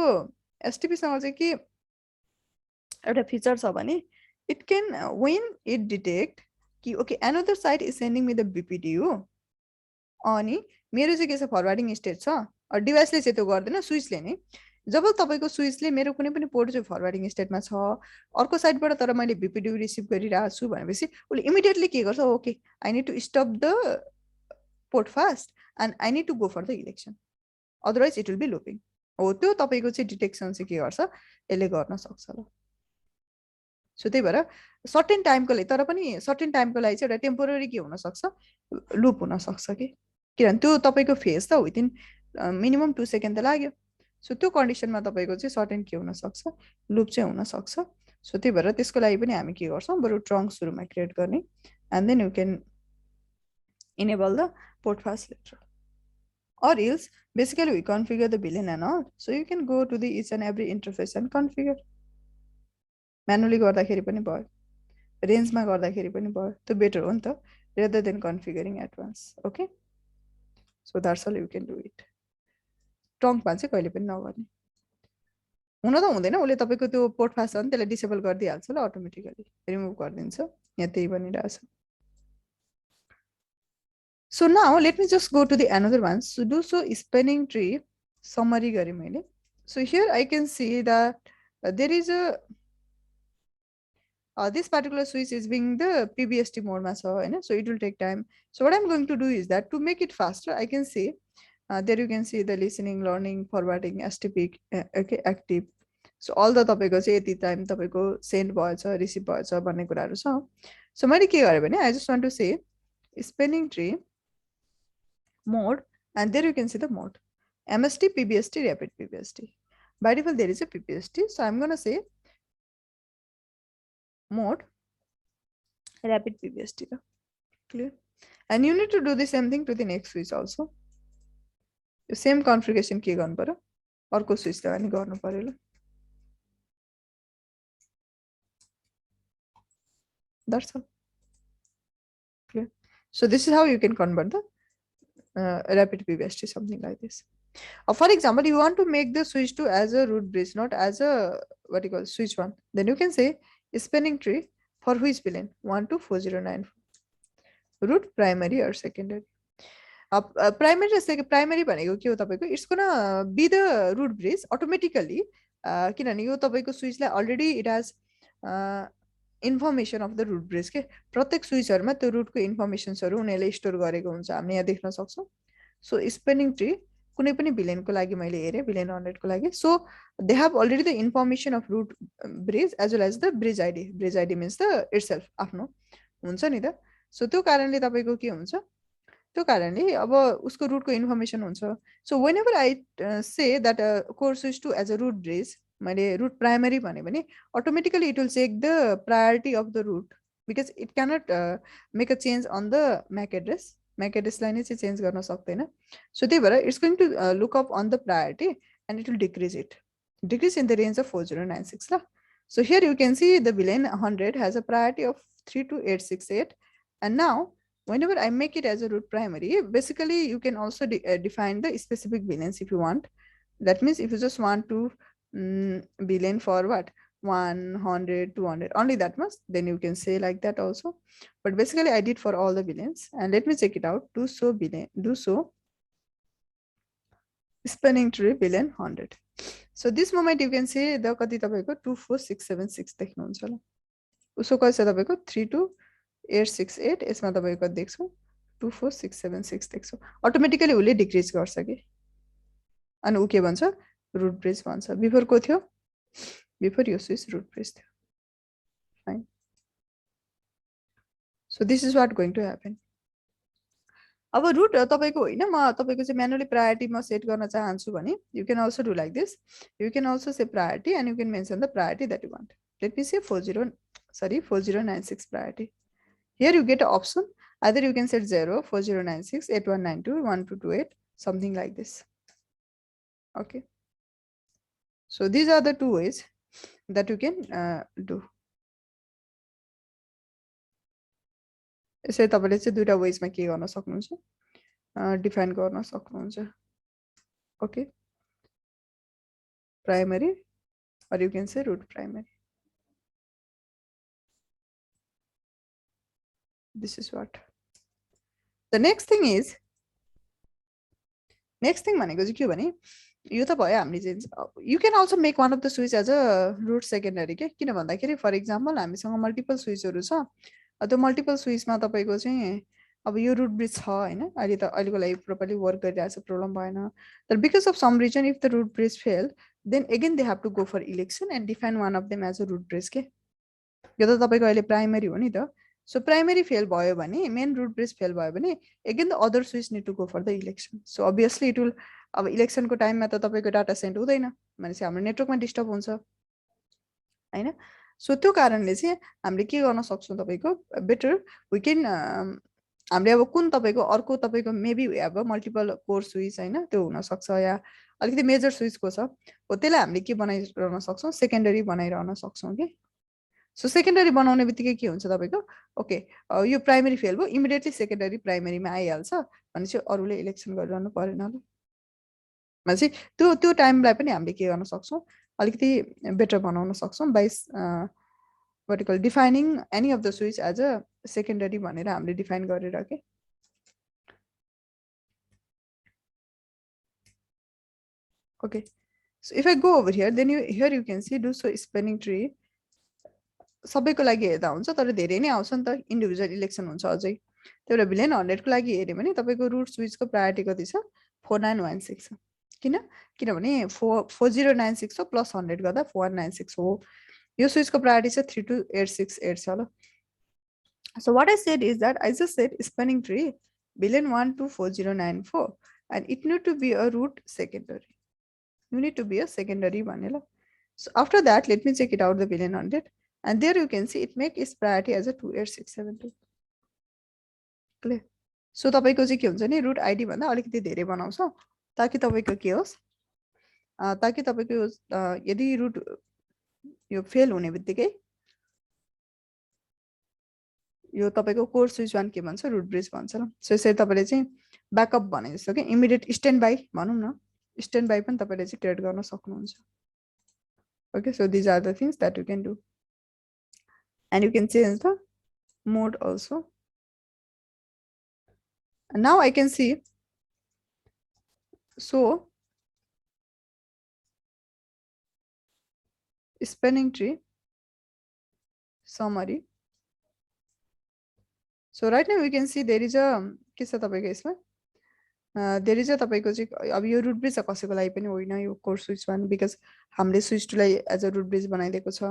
एसटीपी सँग चाहिँ के एउटा फिचर छ भने, it can when it detect कि okay another side is sending me the BPDU अनि मेरो चाहिँ के छ फरवर्डिङ स्टेट छ, डिभाइसले चाहिँ त्यो गर्दैन, स्विचले नै। जब तपाईको स्विचले मेरो कुनै पनि पोर्ट चाहिँ फरवर्डिङ स्टेटमा छ अर्को साइडबाट तर मैले बीपीडीयू रिसिभ गरिरहेको छु भनेपछि उले इमिडिएटली के गर्छ, okay I need to stop the port fast and I need to go for the election, otherwise it will be looping. हो त्यो तपाईको चाहिँ डिटेक्सन चाहिँ के गर्छ, यसले गर्न सक्छ ल। सो त्यही भएर सर्टेन टाइमको लागि, तर पनि सर्टेन टाइमको लागि चाहिँ एउटा टेम्पोररी के हुन सक्छ, लुप हुन सक्छ कि, किनभने त्यो तपाईको फेज त विदिन मिनिमम 2 सेकेन्ड त लाग्यो। सो त्यो कन्डिसनमा तपाईको चाहिँ सर्टेन के हुन सक्छ, लुप चाहिँ हुन सक्छ। सो त्यही भएर त्यसको लागि पनि हामी के गर्छौं, बरु ट्रंक सुरुमा क्रिएट गर्ने and then you can enable the port fast later, or else basically we configure the VLAN and all, so you can go to the each and every interface and configure. Manually गर्दाखेरि पनि भयो, रेन्जमा गर्दाखेरि पनि भयो, त्यो बेटर हो नि त rather than configuring at once. Okay, so that's all you can do it. ट्रंकमा चाहिँ कहिले पनि नगर्ने, हुन त हुँदैन, उले तपाईको त्यो पोर्ट फास्ट हो नि त्यसले डिसेबल गरिदिहाल्छ ल, अटोमेटिकली रिमुभ गरिदिन्छ, यहाँ त्यही भनिरहेछ। So now let me just go to the another one. So do so spanning tree summary gare मैले. So here I can see that there is a this particular switch is being the PBST mode ma cha हैन, so it will take time. So what I'm going to do is that to make it faster I can say there you can see the listening, learning, forwarding, STP okay active. So all the तपाईँको चाहिँ यति टाइम तपाईँको सेन्ड भएछ रिसिभ भएछ भन्ने कुराहरू छ सो मैले के गरेँ भने I just want to say spanning tree mode and there you can see the mode MST PBST rapid PBST by default there is a PBST so I'm gonna say mode rapid PBST clear and you need to do the same thing to the next switch also the same configuration के गर्नु पर्यो अर्को स्विच लगानी गर्नु पर्यो ल that's all clear so this is how you can convert the rapid PBST something like this for example you want to make the switch to as a root bridge not as a what you call switch one then you can say spanning tree for which VLAN 124094 root primary or secondary primary भनेको के हो तपाईको it's gonna be the root bridge automatically किनभने यो तपाईको स्विचलाई already it has information of the root bridge के प्रत्येक स्विचहरुमा त्यो रूटको इन्फर्मेसन्सहरु उनीहरुले स्टोर गरेको हुन्छ हामीले यहाँ देख्न सक्छौं सो स्पेनिङ ट्री कुनै पनि VLAN को लागि मैले हेरे VLAN 100 को लागि so they have already the information of root bridge as well as the bridge ID means the itself आफ्नो हुन्छ नि त सो त्यो कारणले तपाईको के हुन्छ त्यो कारणले अब उसको रूटको इन्फर्मेसन हुन्छ so whenever I say that core switch two as a root bridge मैले रूट प्राइमरी भने पनि automatically it will check the priority of the root because it cannot make a change on the MAC एड्रेसलाई नै चाहिँ चेन्ज गर्न सक्दैन सो त्यही भएर it's going to look up on the priority and it will decrease in the range of 4096 ल so here you can see the VLAN 100 has a priority of 32868 and now whenever I make it as a root primary basically you can also define the specific VLANs if you want that means if you just want to VLAN for what 100 200 only that much then you can say like that also but basically I did for all the VLANs and let me check it out do so spanning tree VLAN 100 so this moment you can see the कति तपाईको 24676 देख्नुहुन्छ ल उसो कति छ तपाईको 32868 यसमा तपाईको देख्छौ 24676 देख्छौ अटोमेटिकली उले डिक्रिज गर्छ के अनि उ के भन्छ रूट ब्रिज भन्छ बिफोर को थियो बिफोर यो स्विच रूट ब्रिज थियो fine so this is what going to happen अब रूट तपाईको होइन म तपाईको चाहिँ म्यानुअली प्रायोरिटी म सेट गर्न चाहन्छु भने you can also do like this you can also say priority and you can mention the priority that you want let me say 4096 priority here you get an option either you can set 0 4096 8192 1228 something like this okay so these are the two ways that you can do यसै तपाईले चाहिँ दुईटा वेजमा के गर्न सक्नुहुन्छ डिफाइन गर्न सक्नुहुन्छ okay primary or you can say root primary this is what the next thing भनेको चाहिँ के भने यो त भयो हामीले चाहिँ you can also make one of the switch as a root secondary के किन भन्दाखेरि फर एक्जाम्पल हामीसँग मल्टिपल स्विचहरु छ त्यो मल्टिपल स्विचमा तपाईको चाहिँ अब यो रूट ब्रिज छ हैन अहिले त अहिलेको लागि प्रोपरली वर्क गरिरहेछ प्रब्लम भएन तर because of some reason if the root bridge fail then again they have to go for election and define one of them as a root bridge के यो त तपाईको अहिले प्राइमरी हो नि त सो प्राइमरी फेल भयो भने मेन रूट ब्रिज फेल भयो भने again the other switch need to go for the election so obviously it will अब इलेक्सनको टाइममा त तपाईको डाटा सेन्ड हुँदैन भनेपछि हाम्रो नेटवर्कमा डिस्टर्ब हुन्छ हैन सो त्यो कारणले चाहिँ हामीले के गर्न सक्छौं तपाईको बेटर वी क्यान हामीले अब कुन तपाईको अर्को तपाईको मेबी अब मल्टिपल कोर स्विच हैन त्यो हुन सक्छ या अलिकति मेजर स्विचको छ हो त्यसलाई हामीले के बनाइरहन सक्छौं सेकेन्डरी बनाइरहन सक्छौं के सो सेकेन्डरी बनाउने बित्तिकै के हुन्छ तपाईको ओके यो प्राइमरी फेल भयो इमिडिएटली सेकेन्डरी प्राइमरीमा आइहाल्छ भनेपछि अरूले इलेक्सन गरिरहनु परेन ल भनेपछि त्यो टाइमलाई पनि हामीले के गर्न सक्छौं अलिकति बेटर बनाउन सक्छौं by what you call defining any of the switch as a secondary भनेर हामीले डिफाइन गरेर के okay so if I go over here then here you can see do so spanning tree सबैको लागि हेर्दा हुन्छ तर धेरै नै आउँछ नि त इन्डिभिजुअल इलेक्सन हुन्छ अझै त्यही भएर VLAN 100 को लागि हेर्यो भने तपाईको रूट स्विचको प्रायोरिटी कति छ 4916 किनभने 4096 हो प्लस 100 गर्दा 4196 हो यो स्विचको प्रायोरिटी चाहिँ 32868 छ ल So what I said is that I just said spanning tree billion 1 to 4094 and it need to be a root secondary. You need to be a secondary vanilla. So after that, let me check it out the billion 100 and there you can see it make its priority as a 28672. Clear? So तपाईको चाहिँ के हुन्छ नि root ID भन्दा अलिकति धेरै बनाउँछ ताकि तपाईको के होस् ताकि तपाईको यदि root यो फेल हुने बित्तिकै यो तपाईको कोर स्विच 1 के भन्छ रुट ब्रिज भन्छ ल सो यसरी तपाईले चाहिँ ब्याकअप भने जस्तो के इमिडिएट स्ट्यान्ड बाइ भनौं न स्ट्यान्ड बाइ पनि तपाईले चाहिँ क्रिएट गर्न सक्नुहुन्छ okay so these are the things that you can do and you can change the mode also and now I can see so spanning tree summary so right now we can see there is a के छ तपाईको यसमा there is a तपाईको चाहिँ अब यो रुट ब्रिज कसैको लागि पनि होइन यो कोर स्विच 1 because हामीले स्विच 2 लाई एज अ रुट ब्रिज बनाइदिएको छ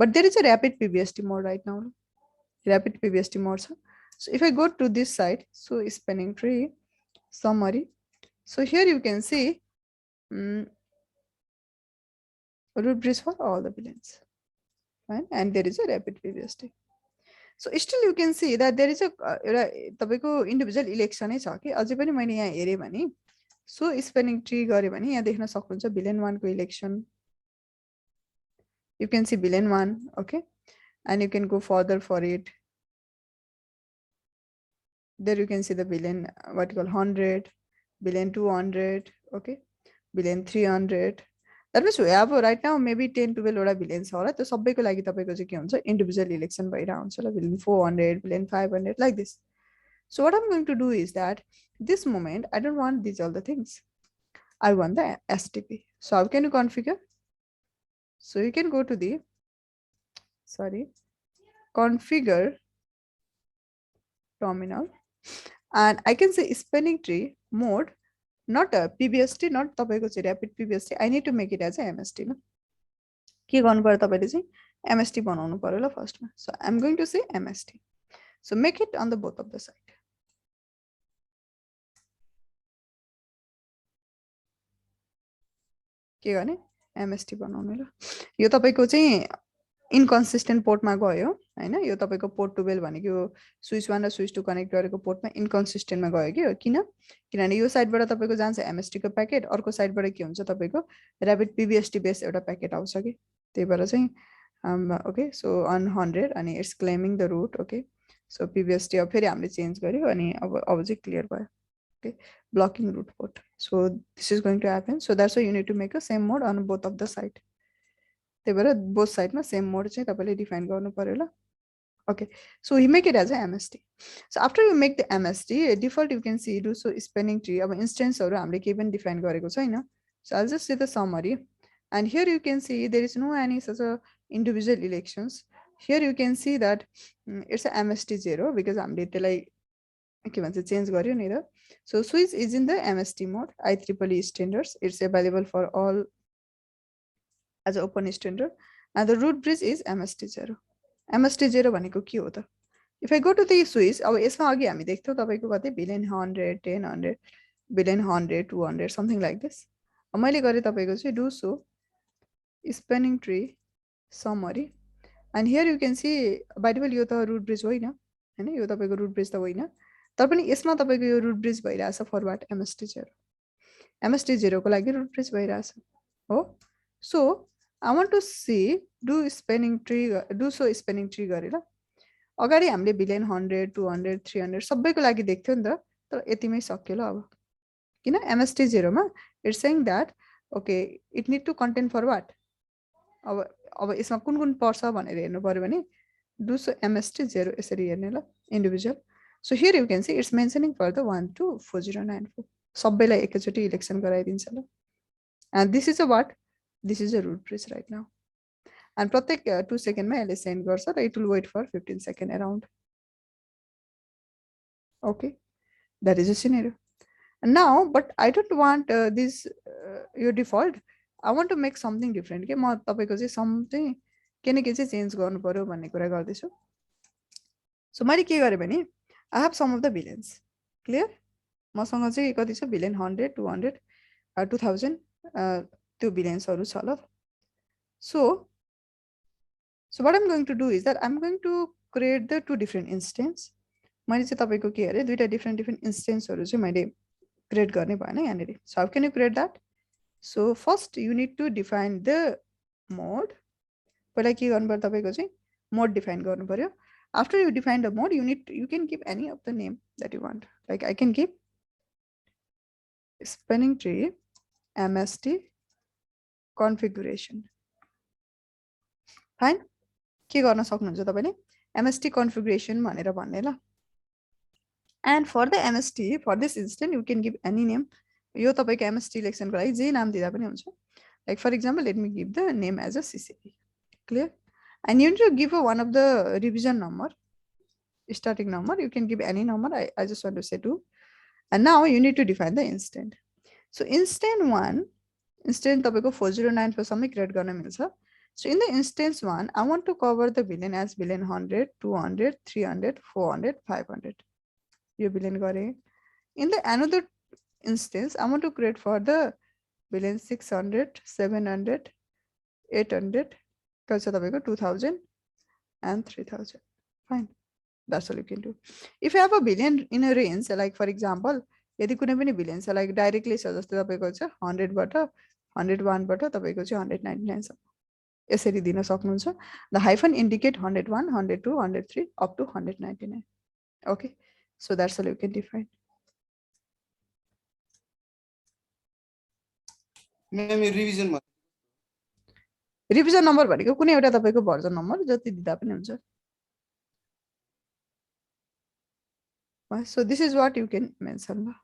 but there is a rapid PBST mode right now rapid PBST mode छ so if I go to this side so spanning tree summary so here you can see root bridge for all the billions right and there is a rapid PBST so still you can see that there is a तपाईको individual election नै छ कि अझै पनि मैले यहाँ हेरे भने so spanning tree गरे भने यहाँ देख्न सक्नुहुन्छ billion 1 को election you can see billion 1 okay and you can go further for it there you can see the billion what you call 100 billion 200 okay billion 300 that means we have right now maybe 10 to 12 billions होला त्यो सबैको लागि तपाईको चाहिँ के हुन्छ individual election भइरा हुन्छ ल billion 400 billion 500 like this so what I'm going to do is that this moment I don't want these all the things I want the STP so how can you configure so you can go to the configure terminal and I can say spanning tree mode not a PBST not तपाईको चाहिँ rapid PBST I need to make it as a MST न के गर्नु पर्यो तपाईले चाहिँ MST बनाउनु पर्यो ल फर्स्ट मा so I'm going to say MST so make it on the both of the side के गर्ने MST बनाउनु ल यो तपाईको चाहिँ इनकन्सिस्टेन्ट पोर्टमा गयो हैन यो तपाईको पोर्ट 12 भनेको स्विच 1 र स्विच 2 कनेक्ट गरेको पोर्टमा इनकन्सिस्टेन्टमा गयो कि किनभने यो साइडबाट तपाईको जान्छ एमएसटी को प्याकेट अर्को साइडबाट के हुन्छ तपाईको र्यापिड पीबीएसटी बेस एउटा प्याकेट आउँछ कि त्यही भएर चाहिँ ओके सो अन 100 अनि it's claiming the root okay so PVST अब फेरि हामीले चेन्ज गर्यो अनि अब चाहिँ क्लियर भयो okay blocking root port so this is going to happen so that's why you need to make a same mode on both of the side त्यही भएर बोथ साइडमा सेम मोड चाहिँ तपाईले डिफाइन गर्नु पर्यो ल okay so we make it as a MST so after you make the MST default you can see do so spanning tree अब instance हरु हामीले के पनि डिफाइन गरेको छैन so I'll just say the summary and here you can see there is no any such a individual elections here you can see that it's a MST 0 because हामीले त्यसलाई के भन्छ चेन्ज गर्यो नि त so switch is in the MST mode IEEE standards it's available for all as an open standard and the root bridge is MST 0 MST 0 भनेको के हो त if I go to the switch अब यसमा अघि हामी देख्थ्यौ तपाईको कतै billion 100 10 billion 100 200 something like this अब मैले गरे तपाईको चाहिँ do so spanning tree summary and here you can see by the way यो त root bridge होइन हैन यो तपाईको root bridge त होइन तर पनि यसमा तपाईको यो root bridge भइराछ फरवर्ड MST 0 MST 0 को लागि root bridge भइराछ हो so I want to see do so spanning tree गरेर अगाडि हामीले billion 100 200 300 सबैको लागि देख्थ्यौ नि त तर यतिमै सक्यो ल अब किन MST 0 मा it's saying that okay it need to contain for what अब यसमा कुन पर्छ भनेर हेर्नु पर्यो भने do so MST 0 यसरी हेर्ने ल individual so here you can see it's mentioning for the 1 to 4094 सबैलाई एकैचोटी इलेक्सन गराइदिन्छ ल and this is a what this is a root bridge right now and pratek 2 second ma यसले सेन्ड गर्छ र it will wait for 15 second around okay that is a scenario Now, but I don't want this your default. I want to make something different. के म तपाईको चाहिँ something के न के चाहिँ चेन्ज गर्नु पर्यो भन्ने कुरा गर्दैछु. So मैले के गरे भने I have some of the billions. Clear? मसँग चाहिँ कति छ billion 100 200 2000 त्यो billionsहरु छ ल. So what I'm going to do is that I'm going to create the two different instance. मैले चाहिँ तपाईको के गरे दुईटा different instanceहरु चाहिँ मैले create गर्ने भएन यहाँनेरि. So how can you create that? So first you need to define the mode. पहिला के गर्नु पर्यो तपाईको चाहिँ mode define गर्नु पर्यो. After you define the mode, you can give any of the name that you want. Like I can give spanning tree MST configuration. Fine. के गर्न सक्नुहुन्छ तपाईले MST configuration भनेर भन्ने ल. And for the MST, for this instance, you can give any name. यो तपाईको MST election को लागि जे नाम दिदा पनि हुन्छ. Like for example, let me give the name as a CCP. Clear? And you need to give one of the revision number, starting number. You can give any number. I just want to say 2. And now you need to define the instant. So instant 1, instant तपाईको 409 for some create गर्न मिल्छ. So in the instance 1, I want to cover the billion as billion 100, 200, 300, 400, 500. You billion gare. In the another instance, I want to create for the billion 600, 700, 800, 2000 and 3000. Fine. That's all you can do. If you have a billion in a range, like for example, यदि कुनै पनि billion छ like directly छ जस्तो तपाईको छ 100 बाट 101 बाट तपाईको चाहिँ 199 छ. यसरी दिन सक्नुहुन्छ. The hyphen indicate 101, 102, 103 up to 199. Okay. So that's all you can define. Ma'am, revision number भनेको कुनै एउटा तपाईको version number जति दिदा पनि हुन्छ. So this is what you can mention.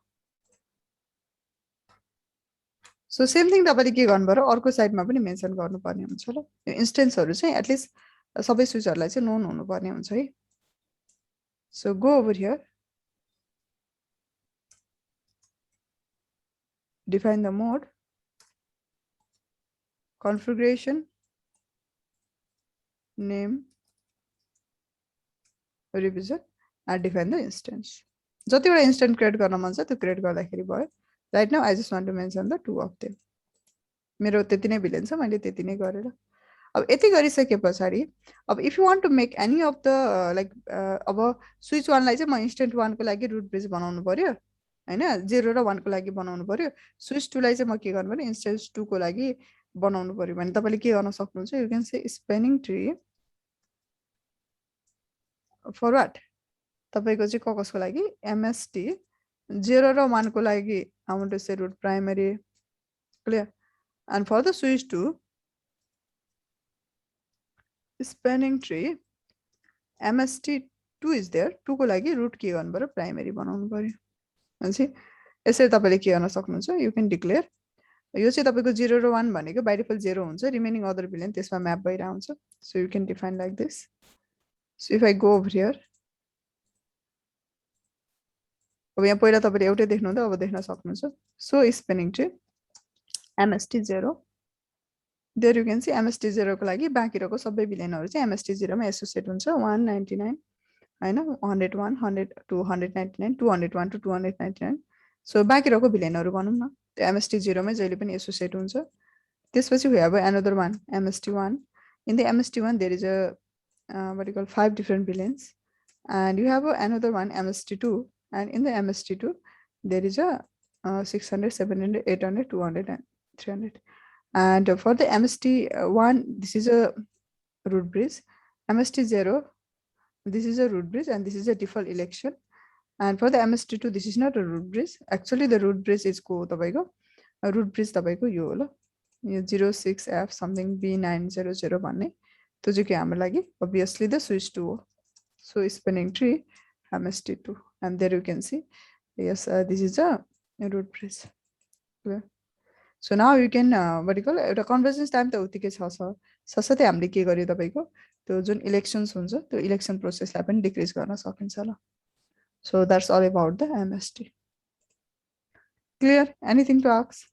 So same thing तपाईले के गर्नु पर्यो अर्को साइडमा पनि मेन्सन गर्नुपर्ने हुन्छ ल. यो इन्स्टेन्सहरु चाहिँ at least सबै स्विचहरुलाई चाहिँ known हुनुपर्ने हुन्छ है. So go over here. Define the mode, configuration, name, revision, and define the instance. जतिवटा instant create गर्न मन छ त्यो create गर्दाखेरि भयो. Right now I just want to mention the 2 of them. मेरो त्यति नै billion छ मैले त्यति नै गरेर. अब यति गरिसके पछाडी अब if you want to make any of the like अब switch 1 लाई चाहिँ म instant 1 को लागि root bridge बनाउनु पर्यो हैन 0 र 1 को लागि बनाउनु पर्यो. switch 2 लाई चाहिँ म के गर्नु पर्यो instance 2 को लागि बनाउनु पर्यो भने तपाईले के गर्न सक्नुहुन्छ you can say spanning tree for what तपाईको चाहिँ कसको लागि MST 0 र 1 को लागि I want to say root primary. Clear? And for the switch 2 spanning tree MST2 is there. 2 को लागि root के गर्नु पर्यो primary बनाउनु पर्यो. हैन यसरी तपाईले के गर्न सक्नुहुन्छ you can declare यो चाहिँ तपाईको 0 र 1 भनेको by default 0 हुन्छ remaining other billion त्यसमा म्याप भइरा हुन्छ. So you can define like this. So if I go over here अब यहाँ पहिला तपाईले एउटै देख्नु हुन्छ अब देख्न सक्नुहुन्छ. So spanning tree MST0 there you can see MST0 को लागि बाँकी रहेको सबै बिलियनहरु चाहिँ MST0 मा एसोसिएट हुन्छ 199 हैन 101 102 199 201 to 299. So बाँकी रहेको बिलियनहरु भनौं न त्यो MST0 मै जहिले पनि एसोसिएट हुन्छ. त्यसपछि we have another one MST1. In the MST1 there is a what you call 5 different billions and you have another one MST2 and in the MST2 there is a 600 700 800 200 and 300. And for the MST1 this is a root bridge. MST0 this is a root bridge and this is a default election. And for the MST2 this is not a root bridge. Actually the root bridge is को तपाईको root bridge तपाईको यो हो ल यो 06F something B900 भन्ने त्यो चाहिँ के हाम्रो लागि obviously the switch 2 हो. So spanning tree MST2 and there you can see yes this is a root bridge. Okay. So now you can what you call एउटा convergence time त उतिकै छ ससतै हामीले के गर्यो तपाईको त्यो जुन इलेक्सन्स हुन्छ त्यो इलेक्सन प्रोसेसलाई पनि डिक्रिज गर्न सकिन्छ ल. So that's all about the MST. Clear? Anything to ask?